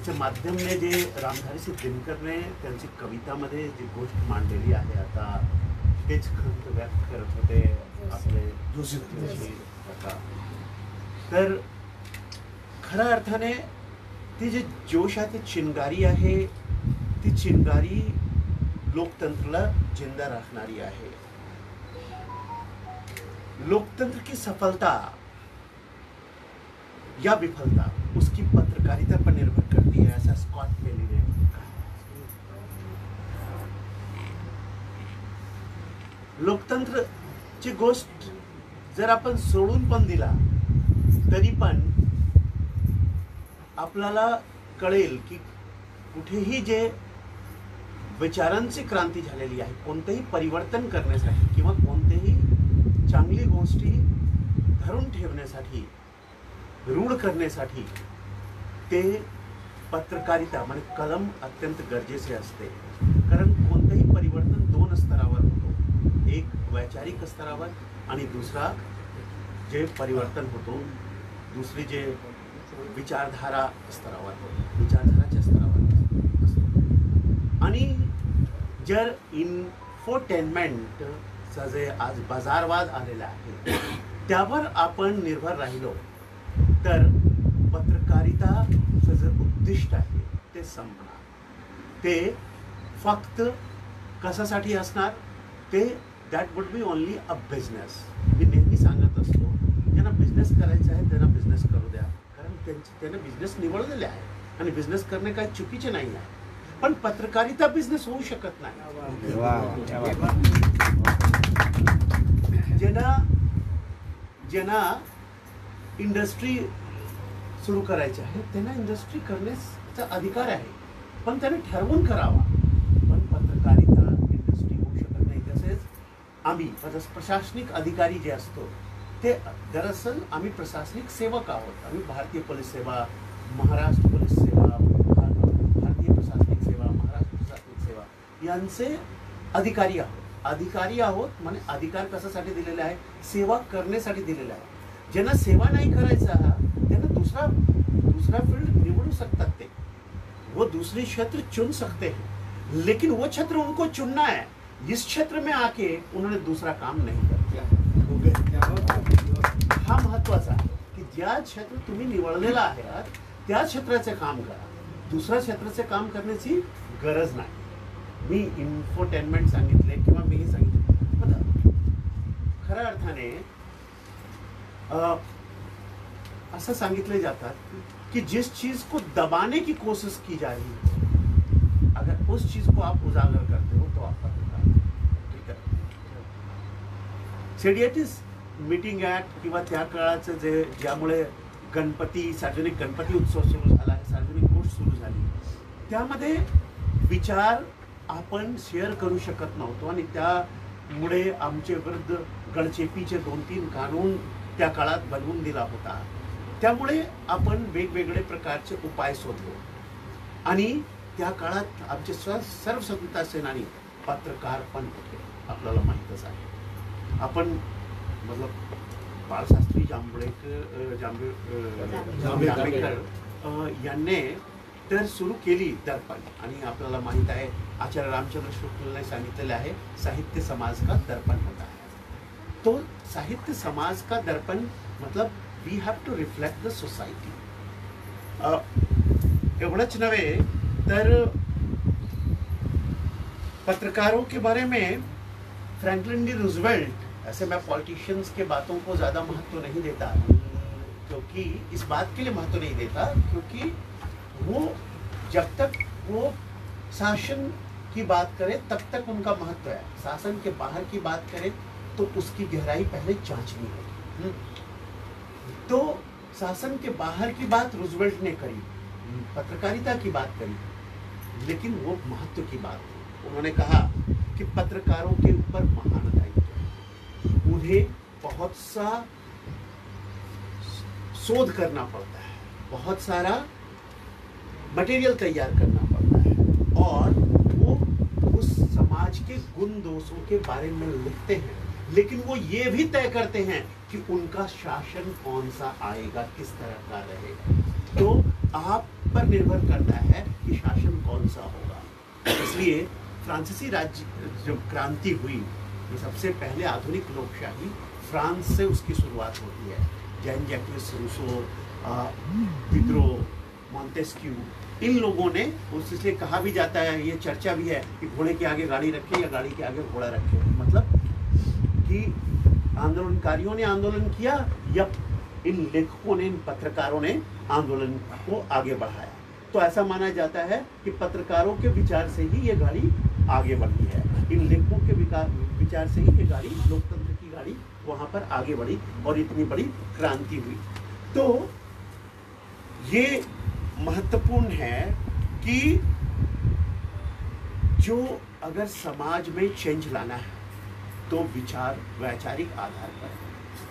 च्या माध्यमने जे रामधारी दिनकरने त्यांची कवितामध्ये जी गोष्ट मांडलेली आहे, आता तेच खंत व्यक्त करत होते आपले जोशी काका. तर खऱ्या अर्थाने ती जी जोश आहे, ती चिंगारी आहे, ती चिंगारी लोकतंत्राला जिंदा रखनारी आहे. लोकतंत्र की सफलता या विफलता उसकी पत्रकारिता पर निर्भर करती है, ऐसा स्कॉट पेली ने कहा. लोकतंत्रची गोष्ट जर आपण सोडून पण दिला तरी पण आपल्याला कळेल की कुठेही जे विचारांची क्रांती झालेली आहे, कोणतेही परिवर्तन करण्यासाठी किंवा कोणतेही चांगली गोष्टी धरून ठेवण्यासाठी, रूढ करण्यासाठी ते पत्रकारिता म्हणजे कलम अत्यंत गरजेचे असते. कारण कोणतेही परिवर्तन दोन स्तरावर होतो, एक वैचारिक स्तरावर आणि दुसरा जे परिवर्तन होतो दुसरी जे विचारधारा स्तरावर होतो, विचारधाराच्या स्तरावर असतो. आणि जर इन्फोटेनमेंटचा जे आज बाजारवाद आलेला आहे त्यावर आपण निर्भर राहिलो तर पत्रकारिताचं जे उद्दिष्ट आहे ते संपणार. ते फक्त कशासाठी असणार, ते that would be only a business. मी नेहमी सांगत असतो, ज्यांना बिझनेस करायचा आहे त्यांना बिझनेस करू द्या, कारण त्यांना बिझनेस निवडलेले आहे आणि बिझनेस करणे काही चुकीचे नाही आहे. पण पत्रकारिता बिझनेस होऊ शकत नाही. ज्यांना इंडस्ट्री सुरू करायची आहे त्यांना इंडस्ट्री करण्याचा अधिकार आहे, पण त्याने ठरवून करावा. पण पत्रकारिता इंडस्ट्री होऊ शकत नाही. तसेच आम्ही प्रशासनिक अधिकारी जे असतो ते दरअसल आम्ही प्रशासनिक सेवक आहोत. आम्ही भारतीय पोलीस सेवा, महाराष्ट्र पोलीस सेवा, भारतीय प्रशासनिक सेवा, महाराष्ट्र प्रशासनिक सेवा यांचे अधिकारी आहोत. अधिकारी आहोत म्हणजे अधिकार कशासाठी दिलेले आहे, सेवा करण्यासाठी दिलेला आहे. ज्यांना सेवा नहीं करायचा त्यांना दूसरा फील्ड निवडू सकतात, ते वो दूसरी क्षेत्र चुन सकते हैं, लेकिन वो क्षेत्र उनको चुनना है. इस क्षेत्र में आके उन्होंने दूसरा काम नहीं किया. हा महत्वाचा आहे की ज्या क्षेत्र तुम्ही निवडलेला आहे त्या क्षेत्राचे काम करा, दुसऱ्या क्षेत्राचे काम करण्याची गरज नाही. मी इन्फोटेनमेंट सांगितले किंवा मीही सांगितले, खऱ्या अर्थाने ऐसा सांगितले जातात कि जिस चीज को दबाने की कोशिश की जा रही है, अगर उस चीज को आप उजागर करते हो तो आप पत्रकार. ठीक है. सेडिएटिस मीटिंग ऍक्ट किंवा त्या काळाचं जे ज्यामुळे सार्वजनिक गणपती उत्सव सुरू झाला आहे, सार्वजनिक गोष्ट सुरू झाली, त्यामध्ये विचार आपण शेअर करू शकत नव्हतो आणि त्यामुळे आमचे विरुद्ध गळचेपीचे 2-3 कानून त्या काळात बनवून दिला होता. त्यामुळे आपण वेगवेगळे प्रकारचे उपाय शोधलो आणि त्या काळात आमचे सर्व स्वतंत्रता सेनानी पत्रकार पण होते, आपल्याला माहीतच आहे. आपण मतलब बाळशास्त्री जांभेकर यांनी तर सुरू केली दर्पण, आणि आपल्याला माहित आहे आचार्य रामचंद्र शुक्लने सांगितलेले आहे साहित्य समाज का दर्पण होता है. तो साहित्य समाज का दर्पण मतलब we have to reflect the society. एवढंच नव्हे तर पत्रकारों के बारे में फ्रैंकलिन डी रूजवेल्ट, ऐसे मैं पॉलिटिशियंस के बातों को ज़्यादा महत्व नहीं देता, क्योंकि इस बात के लिए महत्व नहीं देता क्योंकि वो जब तक वो शासन की बात करे तब तक उनका महत्व है. शासन के बाहर की बात करे तो उसकी गहराई पहले जांचनी होगी. तो शासन के बाहर की बात रूजवेल्ट ने करी, पत्रकारिता की बात करी, लेकिन वो महत्व की बात थी. उन्होंने कहा कि पत्रकारों के ऊपर महान दायित्व है, उन्हें बहुत सा शोध करना पड़ता है, बहुत सारा मटेरियल तैयार करना पड़ता है और वो उस समाज के गुण दोषों के बारे में लिखते हैं, लेकिन वो ये भी तय करते हैं कि उनका शासन कौन सा आएगा, किस तरह का रहेगा. तो आप पर निर्भर करता है कि शासन कौन सा होगा। इसलिए फ्रांसीसी राज्य जब क्रांति हुई, तो सबसे पहले आधुनिक लोकशाही फ्रांस से उसकी शुरुआत होती है। जैन जैक्विस रूसो, डिड्रो, मॉन्टेस्क्यू, इन लोगों ने, उस इसलिए कहा भी जाता है, ये चर्चा भी है कि घोड़े के आगे गाड़ी रखे या गाड़ी के आगे घोड़ा रखे, मतलब कि आंदोलनकारियों ने आंदोलन किया या इन लेखकों ने, इन पत्रकारों ने आंदोलन को आगे बढ़ाया। तो ऐसा माना जाता है कि पत्रकारों के विचार से ही ये गाड़ी आगे बढ़ी है, इन लेखकों के विचार से ही ये गाड़ी, लोकतंत्र की गाड़ी वहां पर आगे बढ़ी और इतनी बड़ी क्रांति हुई। तो ये महत्वपूर्ण है कि जो अगर समाज में चेंज लाना है तो विचार वैचारिक आधार पर,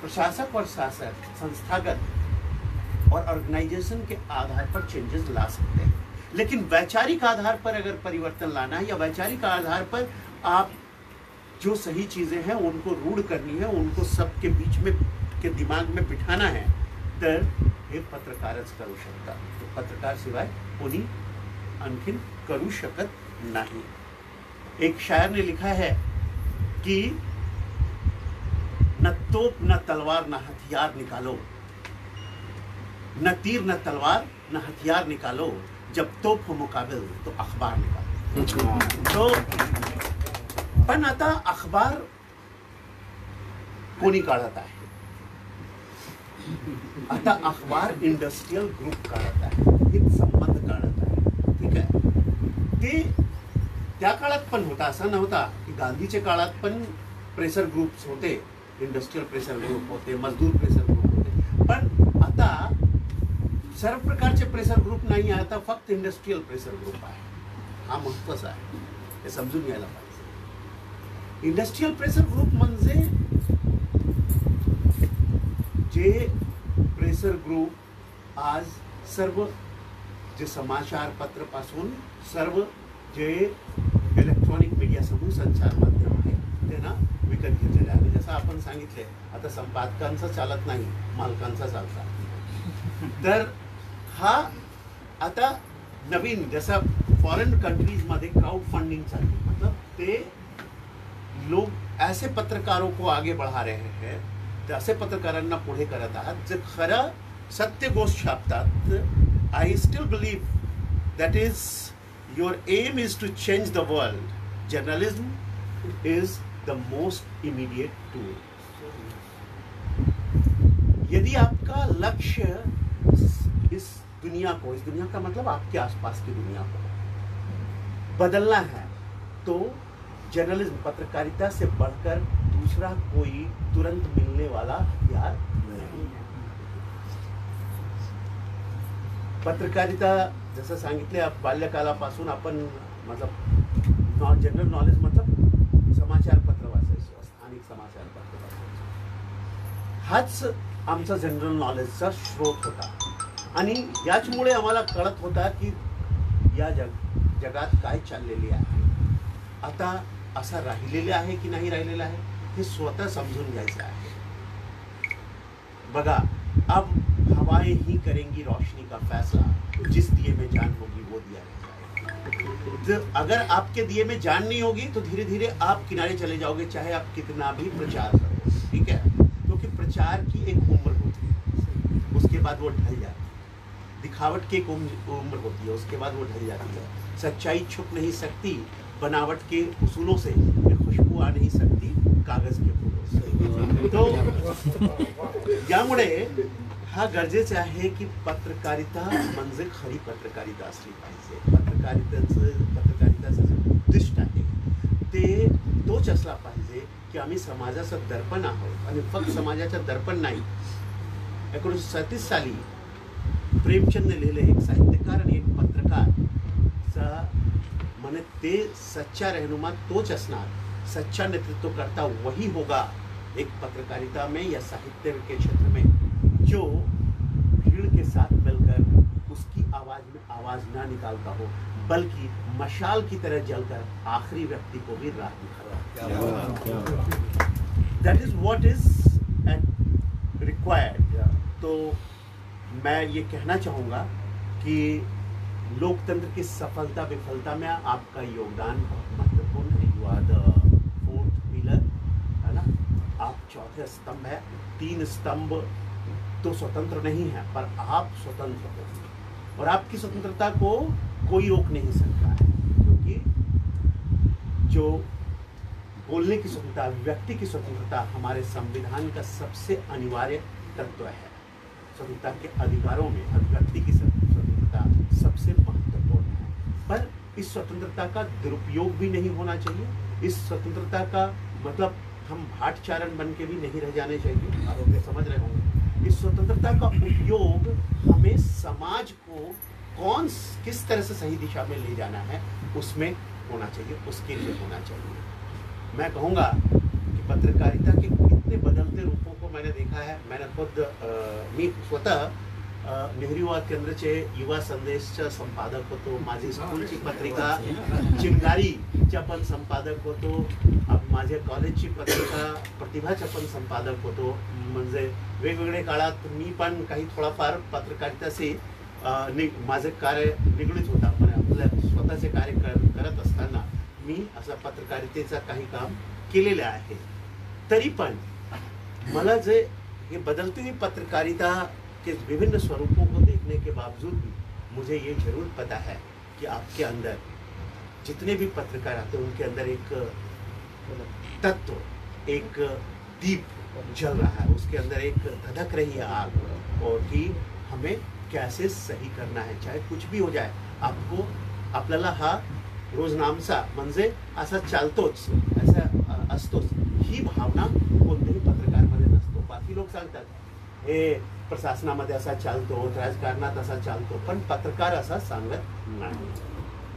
प्रशासक और शासक संस्थागत और ऑर्गेनाइजेशन के आधार पर चेंजेस ला सकते हैं, लेकिन वैचारिक आधार पर अगर परिवर्तन लाना है या वैचारिक आधार पर आप जो सही चीजें हैं उनको रूढ़ करनी है, उनको सबके बीच में के दिमाग में बिठाना है, तर हे पत्रकारच करू शकता। तो पत्रकार शिवाय कोणी आणखीन करू शकत नहीं। एक शायर ने लिखा है कि न तोप न तलवार न हथियार निकालो, न तीर न तलवार न हथियार निकालो, जब तोप हो मुकाबिल तो अखबार निकालो। तो पण आता अखबार कोणी काढत आहे? आता अखबार इंडस्ट्रियल ग्रुप काढत आहे, हित संबंध काढत आहे, ठीक आहे। ते त्या काळात पण होता, असं नव्हता की गांधीच्या काळात पण प्रेशर ग्रुप्स होते, इंडस्ट्रियल प्रेशर ग्रुप होते, मजदूर प्रेशर ग्रुप होते, पण आता सर्व प्रकारचे प्रेशर ग्रुप नाही आहे, आता फक्त इंडस्ट्रियल प्रेशर ग्रुप आहे। हा महत्त्वाचा आहे, हे समजून घ्यायला पाहिजे। इंडस्ट्रियल प्रेशर ग्रुप म्हणजे जे प्रेशर ग्रुप आज सर्व जे समाचार पत्र पासून सर्व जे इलेक्ट्रॉनिक मीडिया समूह संचार माध्यम आहे ते ना विकत घेतलेले आहे। जसं आपण सांगितले, आता संपादकांचं चालत नाही, मालकांचा चालतात। तर हा आता नवीन जसा फॉरेन कंट्रीज मध्ये क्राउड फंडिंग चालली, मतलब ते लोग ऐसे पत्रकारों को आगे बढ़ा रहे हैं, ते असे पत्रकारांना पुढे करत आहात जे खरं सत्य गोष्ट छापतात। I still believe that is your aim is to change the world. Journalism is the most immediate tool. यदि आपका लक्ष्य इस दुनिया का मतलब आपके आसपास की दुनिया को बदलना है, तो जर्नलिज्म, पत्रकारिता से बढ़कर दूसरा कोई तुरंत मिलने वाला हथियार नहीं है। पत्रकारिता जसं सांगितले, बाल्यकालापासून आपण मतलब जनरल नॉलेज मतलब समाचार पत्र वाचायचो, स्थानिक समाचार पत्र वाचायचो, हाच आमचा जनरल नॉलेजचा स्रोत होता। आणि याचमुळे आम्हाला कळत होता की या जगात काय चाललेले आहे, आता असा राहिलेले आहे की नाही राहिलेला आहे हे स्वतः समजून घ्यायचं आहे। बघा, अब हवाएं ही करेंगी रोशनी का फैसला, जिस दिए में जान होगी वो दिया जाएगा। तो अगर आपके दिए में जान नहीं होगी तो धीरे धीरे आप किनारे चले जाओगे, चाहे आप कितना भी प्रचार करो, ठीक है। क्योंकि प्रचार की एक उम्र होती है, उसके बाद वो ढल जाती है। दिखावट की एक उम्र होती है, उसके बाद वो ढल जाती है। सच्चाई छुप नहीं सकती बनावट के उसूलों से, खुशबू आ नहीं सकती कागज के फूलों से। तो यामुळे हा गरजेचं आहे की पत्रकारिता म्हणजे खरी पत्रकारिता असली पाहिजे। पत्रकारिताचं जे उद्दिष्ट आहे ते तोच असला पाहिजे की आम्ही समाजाचं दर्पण आहोत, आणि फक्त समाजाचं दर्पण नाही। 1937 साली प्रेमचंद ने लिहिले, एक साहित्यकार आणि एक पत्रकार माने ते सच्चा रहनुमा तोच असणार, सच्चा नेतृत्वकर्ता वही होगा एक पत्रकारिता में या साहित्य के क्षेत्र में, जो भीड़ के साथ मिलकर उसकी आवाज में आवाज ना निकालता हो, बल्कि मशाल की तरह जलकर आखिरी व्यक्ति को भी राह दिखाता। That is what is required. तो मैं ये कहना चाहूँगा कि लोकतंत्र की सफलता विफलता में आपका योगदान बहुत महत्वपूर्ण है। You are the fourth pillar, है ना, आप चौथे स्तंभ है। 3 स्तंभ तो स्वतंत्र नहीं है, पर आप स्वतंत्र हो और आपकी स्वतंत्रता को कोई रोक नहीं सकता है, क्योंकि जो बोलने की स्वतंत्रता, व्यक्ति की स्वतंत्रता हमारे संविधान का सबसे अनिवार्य तत्व है। स्वतंत्रता के अधिकारों में व्यक्ति की स्वतंत्रता सबसे महत्वपूर्ण है, पर इस स्वतंत्रता का दुरुपयोग भी नहीं होना चाहिए। इस स्वतंत्रता का मतलब हम भाटचारण बन के भी नहीं रह जाने चाहिए। आप लोग समझ रहे होंगे। इस स्वतंत्रता का उपयोग हमें समाज को किस तरह से सही दिशा में ले जाना है उसमें होना चाहिए, उसके लिए होना चाहिए। मैं कहूँगा कि पत्रकारिता के इतने बदलते रूपों को मैंने देखा है। मैंने खुद मी स्वतः नेहरू युवा केंद्राचे युवा संदेशचा संपादक होतो, माझी स्कूलची पत्रिका चिंगारीच्या पण संपादक होतो, माझ्या कॉलेजची पत्रिका प्रतिभाच्या पण संपादक होतो। म्हणजे वेगवेगळ्या काळात मी पण काही थोडाफार पत्रकारिताशी माझे कार्य निगडीत होता, पण आपल्या स्वतःचे कार्य करत असताना मी असा पत्रकारितेचा काही काम केलेले आहे। तरी पण मला जे ये बदलती हुई पत्रकारिता के विभिन्न स्वरूपों को देखने के बावजूद भी मुझे ये जरूर पता है कि आपके अंदर जितने भी पत्रकार आते हैं उनके अंदर एक तत्व, एक दीप जल रहा है, उसके अंदर एक धधक रही है आग, और कि हमें कैसे सही करना है, चाहे कुछ भी हो जाए। आपल्याला हा रोजनामचा म्हणजे असा चालतोच, असा असतोच, ही भावना कोणत्याही पत्रकारामध्ये नसतो। बाकी लोक सांगतात हे प्रशासनामध्ये असा चालतो, राजकारणात असा चालतो, पण पत्रकार असा सांगत नाही।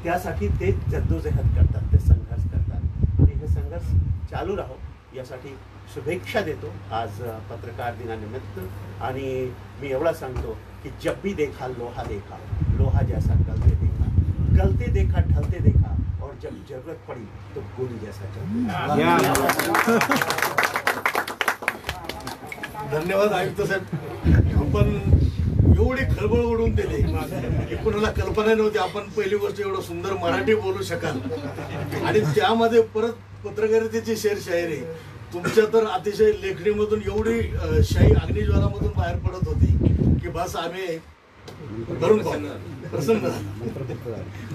त्यासाठी ते जद्दोजहद करतात, ते संघर्ष करतात, आणि हे संघर्ष चालू राहो यासाठी शुभेच्छा देतो आज पत्रकार दिनानिमित्त। आणि मी एवढा सांगतो कि जब भी देखा लोहा देखा, लोहा जैसा गलते देखा, गलते देखा ढलते देखा, और जब जरूरत पड़ी तो गोली जैसा चलते। धन्यवाद आयुक्त साहेब, आपण एवढी खळबळ ओढून दिली की कुणाला कल्पना नव्हती आपण पहिली गोष्ट एवढं सुंदर मराठी बोलू शकाल, आणि त्यामध्ये परत पत्रकारितेची शेरशायरी तुमच्या तर अतिशय लेखणीमधून एवढी शाही अग्निज्वालामधून बाहेर पडत होती की बस आम्ही भरून प्रसन्न झालो।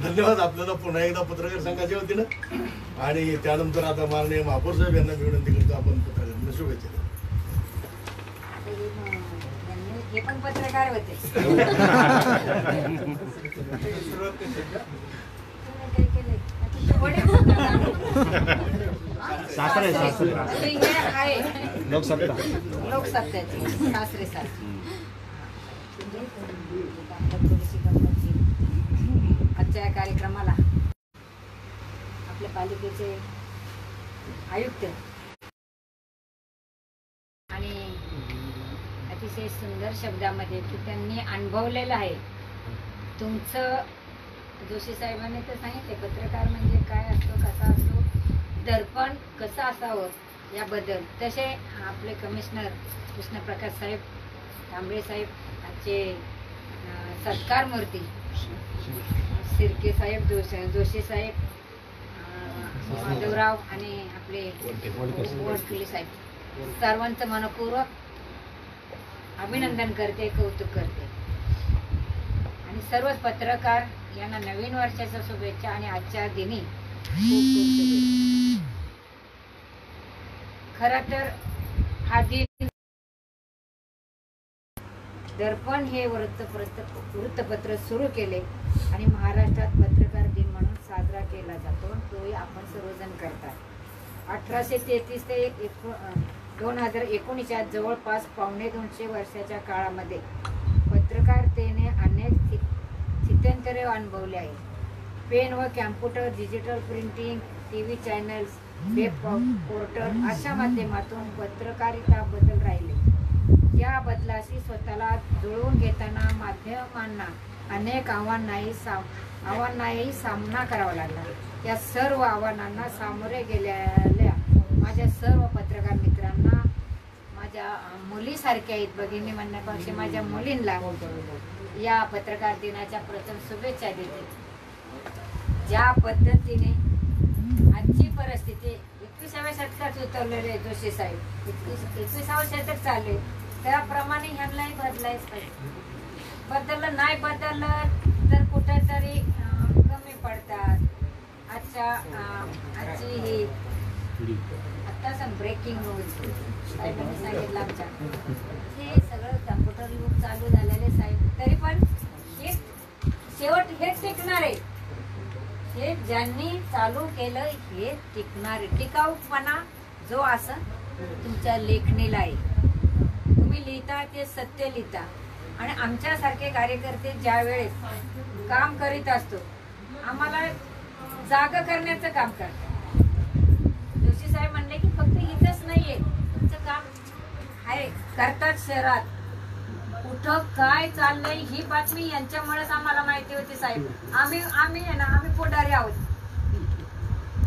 धन्यवाद आपल्याला पुन्हा एकदा पत्रकार संघाच्या वतीनं, आणि त्यानंतर आता माननीय महापौर साहेब यांना विनंती करतो आपण पत्रकारांना शुभेच्छा देऊ। हे पण पत्रकार होते। सासरे लोकसत्ताचे सासरे आजच्या या कार्यक्रमाला आपल्या पालिकेचे आयुक्त आणि अतिशय सुंदर शब्दामध्ये की त्यांनी अनुभवलेलं आहे तुमचं, जोशी साहेबांनी तर सांगितले पत्रकार म्हणजे काय असतो, कसा असतो, दर्पण कसं असावं याबद्दल। तसे आपले कमिशनर कृष्णप्रकाश साहेब, तांबळे साहेब, आजचे सत्कार मूर्ती सिरके साहेब, जोशी साहेब, माधवराव आणि आपले वडकुले साहेब, सर्वांचं मनपूर्वक अभिनंदन करते, कौतुक करते, आणि सर्वच पत्रकार यांना नवीन वर्षाच्या शुभेच्छा आणि आजच्या दिनी खूप खूप शुभेच्छा। खरं तर हा दिन दर्पण हे वृत्तपत्र सुरू केले आणि महाराष्ट्रात पत्रकार दिन म्हणून साजरा केला जातो, तोही आपण सर्वजण करतात। 1833 ते 2019 जवळपास 250 वर्षाच्या काळामध्ये पत्रकारितेने अनेक स्थित्यंतरे अनुभवले आहे। पेन व computer, digital printing, TV channels, web portal अशा माध्यमातून पत्रकारिता बदल राहिले। या बदलाशी स्वतःला जुळवून घेताना माध्यमांना अनेक आव्हानांनाही सामना करावा लागला। या सर्व आव्हानांना सामोरे गेलेल्या माझ्या सर्व पत्रकार मित्रांना माझ्या माझ्या मुलीसारख्या आहेत, भगिनी म्हणण्यापेक्षा माझ्या मुलींना या पत्रकार दिनाच्या प्रथम शुभेच्छा देते. ज्या पद्धतीने आजची परिस्थिती 21व्या शतकात उतरलेले जोशी साहेब, 21व्या शतक चालले, त्याप्रमाणे ह्यांनाही बदलायच पाहिजे. बदललं नाही बदललं तर कुठेतरी कमी पडतात. आजची ही आता ब्रेकिंग न्यूज साहेबांनी सांगितलं आमच्या, हे सगळं कम्प्युटर युग चालू झालेले साहेब, तरी पण हे शेवट हेच टिकणार आहे. हे ज्यांनी चालू केलं हे टिकणार, टिकाऊपणा जो असं तुमच्या लेखणीला आहे. तुम्ही लिहिता ते सत्य लिहिता. आणि आमच्यासारखे कार्यकर्ते ज्या वेळेस काम करीत असतो, आम्हाला जागा करण्याचं काम करतात. जोशी साहेब म्हणले की फक्त इथंच नाहीये, तुमचं काम आहे करतात शहरात, कुठं काय चाललंय ही बातमी यांच्यामुळेच आम्हाला माहिती होती साहेब. आम्ही आहे ना, आम्ही पुढारी आहोत.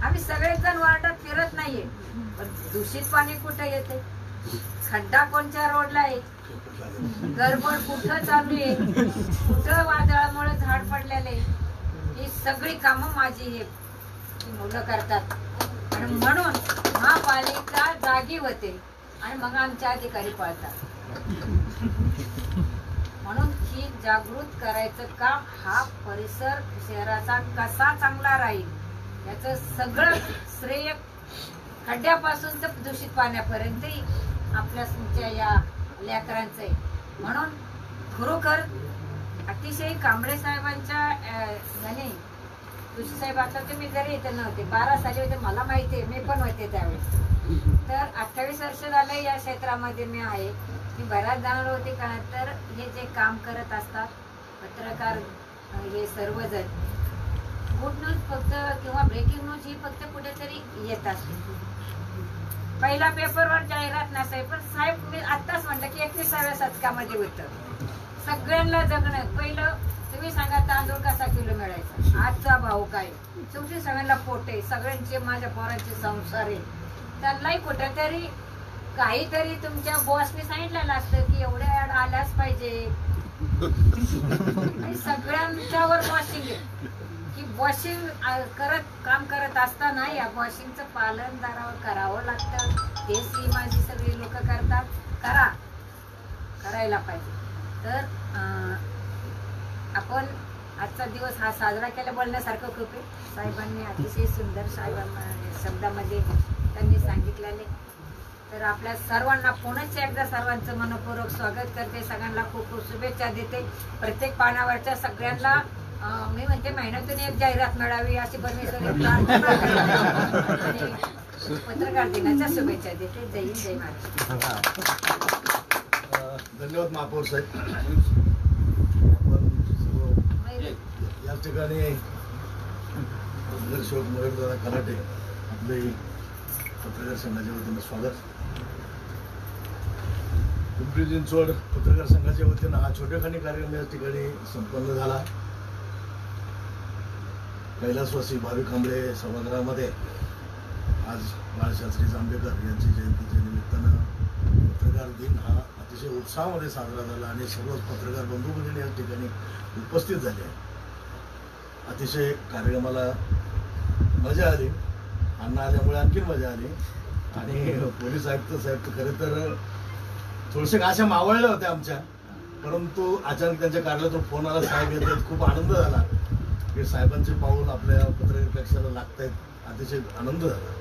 आम्ही सगळेच जण वार्डात फिरत नाहीये, पण दूषित पाणी कुठं येते, खड्डा कोणत्या रोडला आहे, गडबड कुठं चालू आहे, कुठं वादळामुळे झाड पडलेले, ही सगळी कामं माझी हे मुलं करतात. आणि म्हणून महापालिका जागी होते आणि मग आमचे अधिकारी पळतात. म्हणून ही जागृत करायचं काम, हा परिसर शहराचा कसा चांगला राहील याचं सगळं श्रेय खड्ड्यापासून तर दूषित पाण्यापर्यंत आपल्या तुमच्या या लेकरांचं आहे. म्हणून खरोखर अतिशय कांबळे साहेबांच्या याने, जोशी साहेब आता तुम्ही जरी इथे नव्हते, 12 साली होते, मला माहिती आहे, मी पण होते त्यावेळेस. तर 28 वर्ष झाले या क्षेत्रामध्ये मी आहे. मी बऱ्याच जाणार होते का, तर हे जे काम करत असतात पत्रकार हे सर्वजण, गुड न्यूज फक्त किंवा ब्रेकिंग न्यूज ही फक्त कुठेतरी येत असते. पहिला पेपरवर जाहिरात नसाय, पण साहेब मी आत्ताच म्हटलं की 21व्या शतकामध्ये होतं सगळ्यांना जगणं. पहिलं तुम्ही सांगा तांदूळ कसा किलो मिळायचा, आजचा भाव काय, शेवटी सगळ्यांना पोटे, सगळ्यांचे माझ्या पोरांचे संसार आहे, त्यांनाही कुठेतरी काहीतरी तुमच्या बॉसने सांगितलेलं असतं की एवढ्या ऍड आल्याच पाहिजे. सगळ्यांच्यावर वॉशिंग आहे की वॉशिंग काम करत असताना या वॉशिंगचं पालन करावं लागतं. तेच ही माझी सगळी लोक करतात, करायला पाहिजे. तर आपण आजचा दिवस हा साजरा केला बोलण्यासारखं खूप आहे. साहेबांनी अतिशय सुंदर शब्दामध्ये त्यांनी सांगितलेले. तर आपल्या सर्वांना पुनश्च एकदा सर्वांचं मनपूर्वक स्वागत करते, सगळ्यांना खूप खूप शुभेच्छा देते. प्रत्येक पानावरच्या सगळ्यांना मी म्हणते महिन्यातून एक जाहिरात मिळावी अशी परमेश्वरी प्रार्थना आणि पत्रकार दिनाच्या शुभेच्छा देते. जय हिंद, जय महाराष्ट्र. धन्यवाद महापौर साहेब. या ठिकाणी शिवक मरेदादा खराटे आपले पत्रकार संघाच्या वतीनं स्वागत. पिंपरी चिंचवड पत्रकार संघाच्या वतीनं हा छोटेखानी कार्यक्रम या ठिकाणी संपन्न झाला. कैलासवासी भावी कांबळे सभागृहामध्ये आज बाळशास्त्री जांभेकर यांची जयंतीच्या निमित्तानं पत्रकार दिन हा अतिशय उत्साहामध्ये साजरा झाला आणि सर्वच पत्रकार बंधू भगिनी या ठिकाणी उपस्थित झाले. अतिशय कार्यक्रमाला मजा आली, अण्णा आल्यामुळे आणखी मजा आली. आणि पोलीस आयुक्त साहेब खरं तर थोडेसे अशा मावळल्या होत्या आमच्या, परंतु अचानक त्यांच्या कार्यालयातून फोन आला, साहेब येतात. खूप आनंद झाला की साहेबांचे पाऊल आपल्या पत्रकार कक्षाला लागत आहेत, अतिशय आनंद झाला.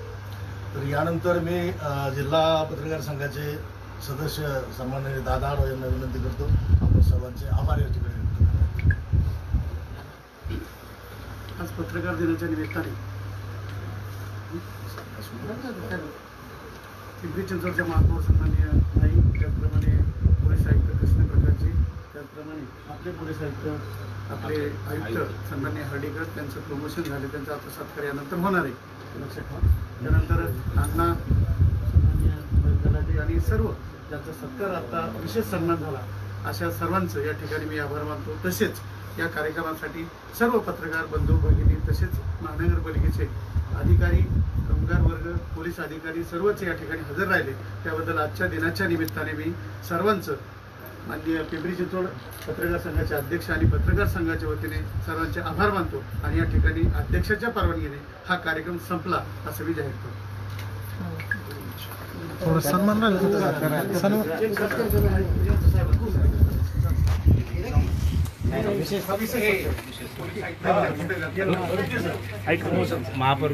तर यानंतर मी जिल्हा पत्रकार संघाचे सदस्य सन्माननीय दादा आडव यांना विनंती करतो आपण सर्वांचे आभार या ठिकाणी व्यक्त करतो. आज पत्रकार दिनाच्या निमित्ताने पिंपरी चिंचवडच्या महापौर सन्माननीय आई, त्याचप्रमाणे पोलीस आयुक्त कृष्ण प्रकाशजी, त्याचप्रमाणे आपले पोलीस आयुक्त आपले आयुक्त सन्माननीय हर्डीकर, त्यांचं प्रमोशन झाले, त्यांचा आता सत्कार यानंतर होणार आहे, लक्षात ठेवा. त्यानंतर अण्णा सन्माननीय आणि सर्व ज्यांचा सत्कार आता विशेष सन्मान झाला अशा सर्वांचं या ठिकाणी मी आभार मानतो. तसेच या कार्यक्रमासाठी सर्व पत्रकार बंधू भगिनी तसेच महानगरपालिकेचे अधिकारी कामगार वर्ग, पोलीस अधिकारी सर्वच या ठिकाणी हजर राहिले. त्याबद्दल आजच्या दिनाच्या निमित्ताने मी सर्वांचं, माननीय पिंपरी चिंचवड पत्रकार संघाचे अध्यक्ष आणि पत्रकार संघाच्या वतीने सर्वांचे आभार मानतो आणि या ठिकाणी अध्यक्षाच्या परवानगीने हा कार्यक्रम संपला असं मी जाहीर करतो. महापौर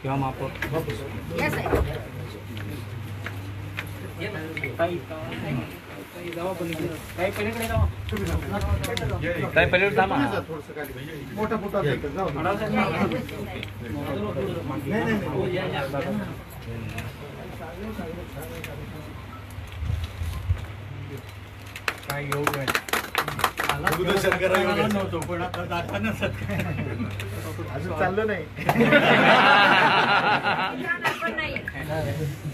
किंवा महापौर काय पलीकडे थांबा. मोठा मोठा काय घेऊ काय नव्हतो पण आता दाखवणं अजून चाललं नाही.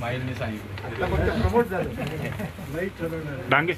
माईलने सांगितलं आता फक्त प्रमोट झालं. नाही ठरवणार. डांगे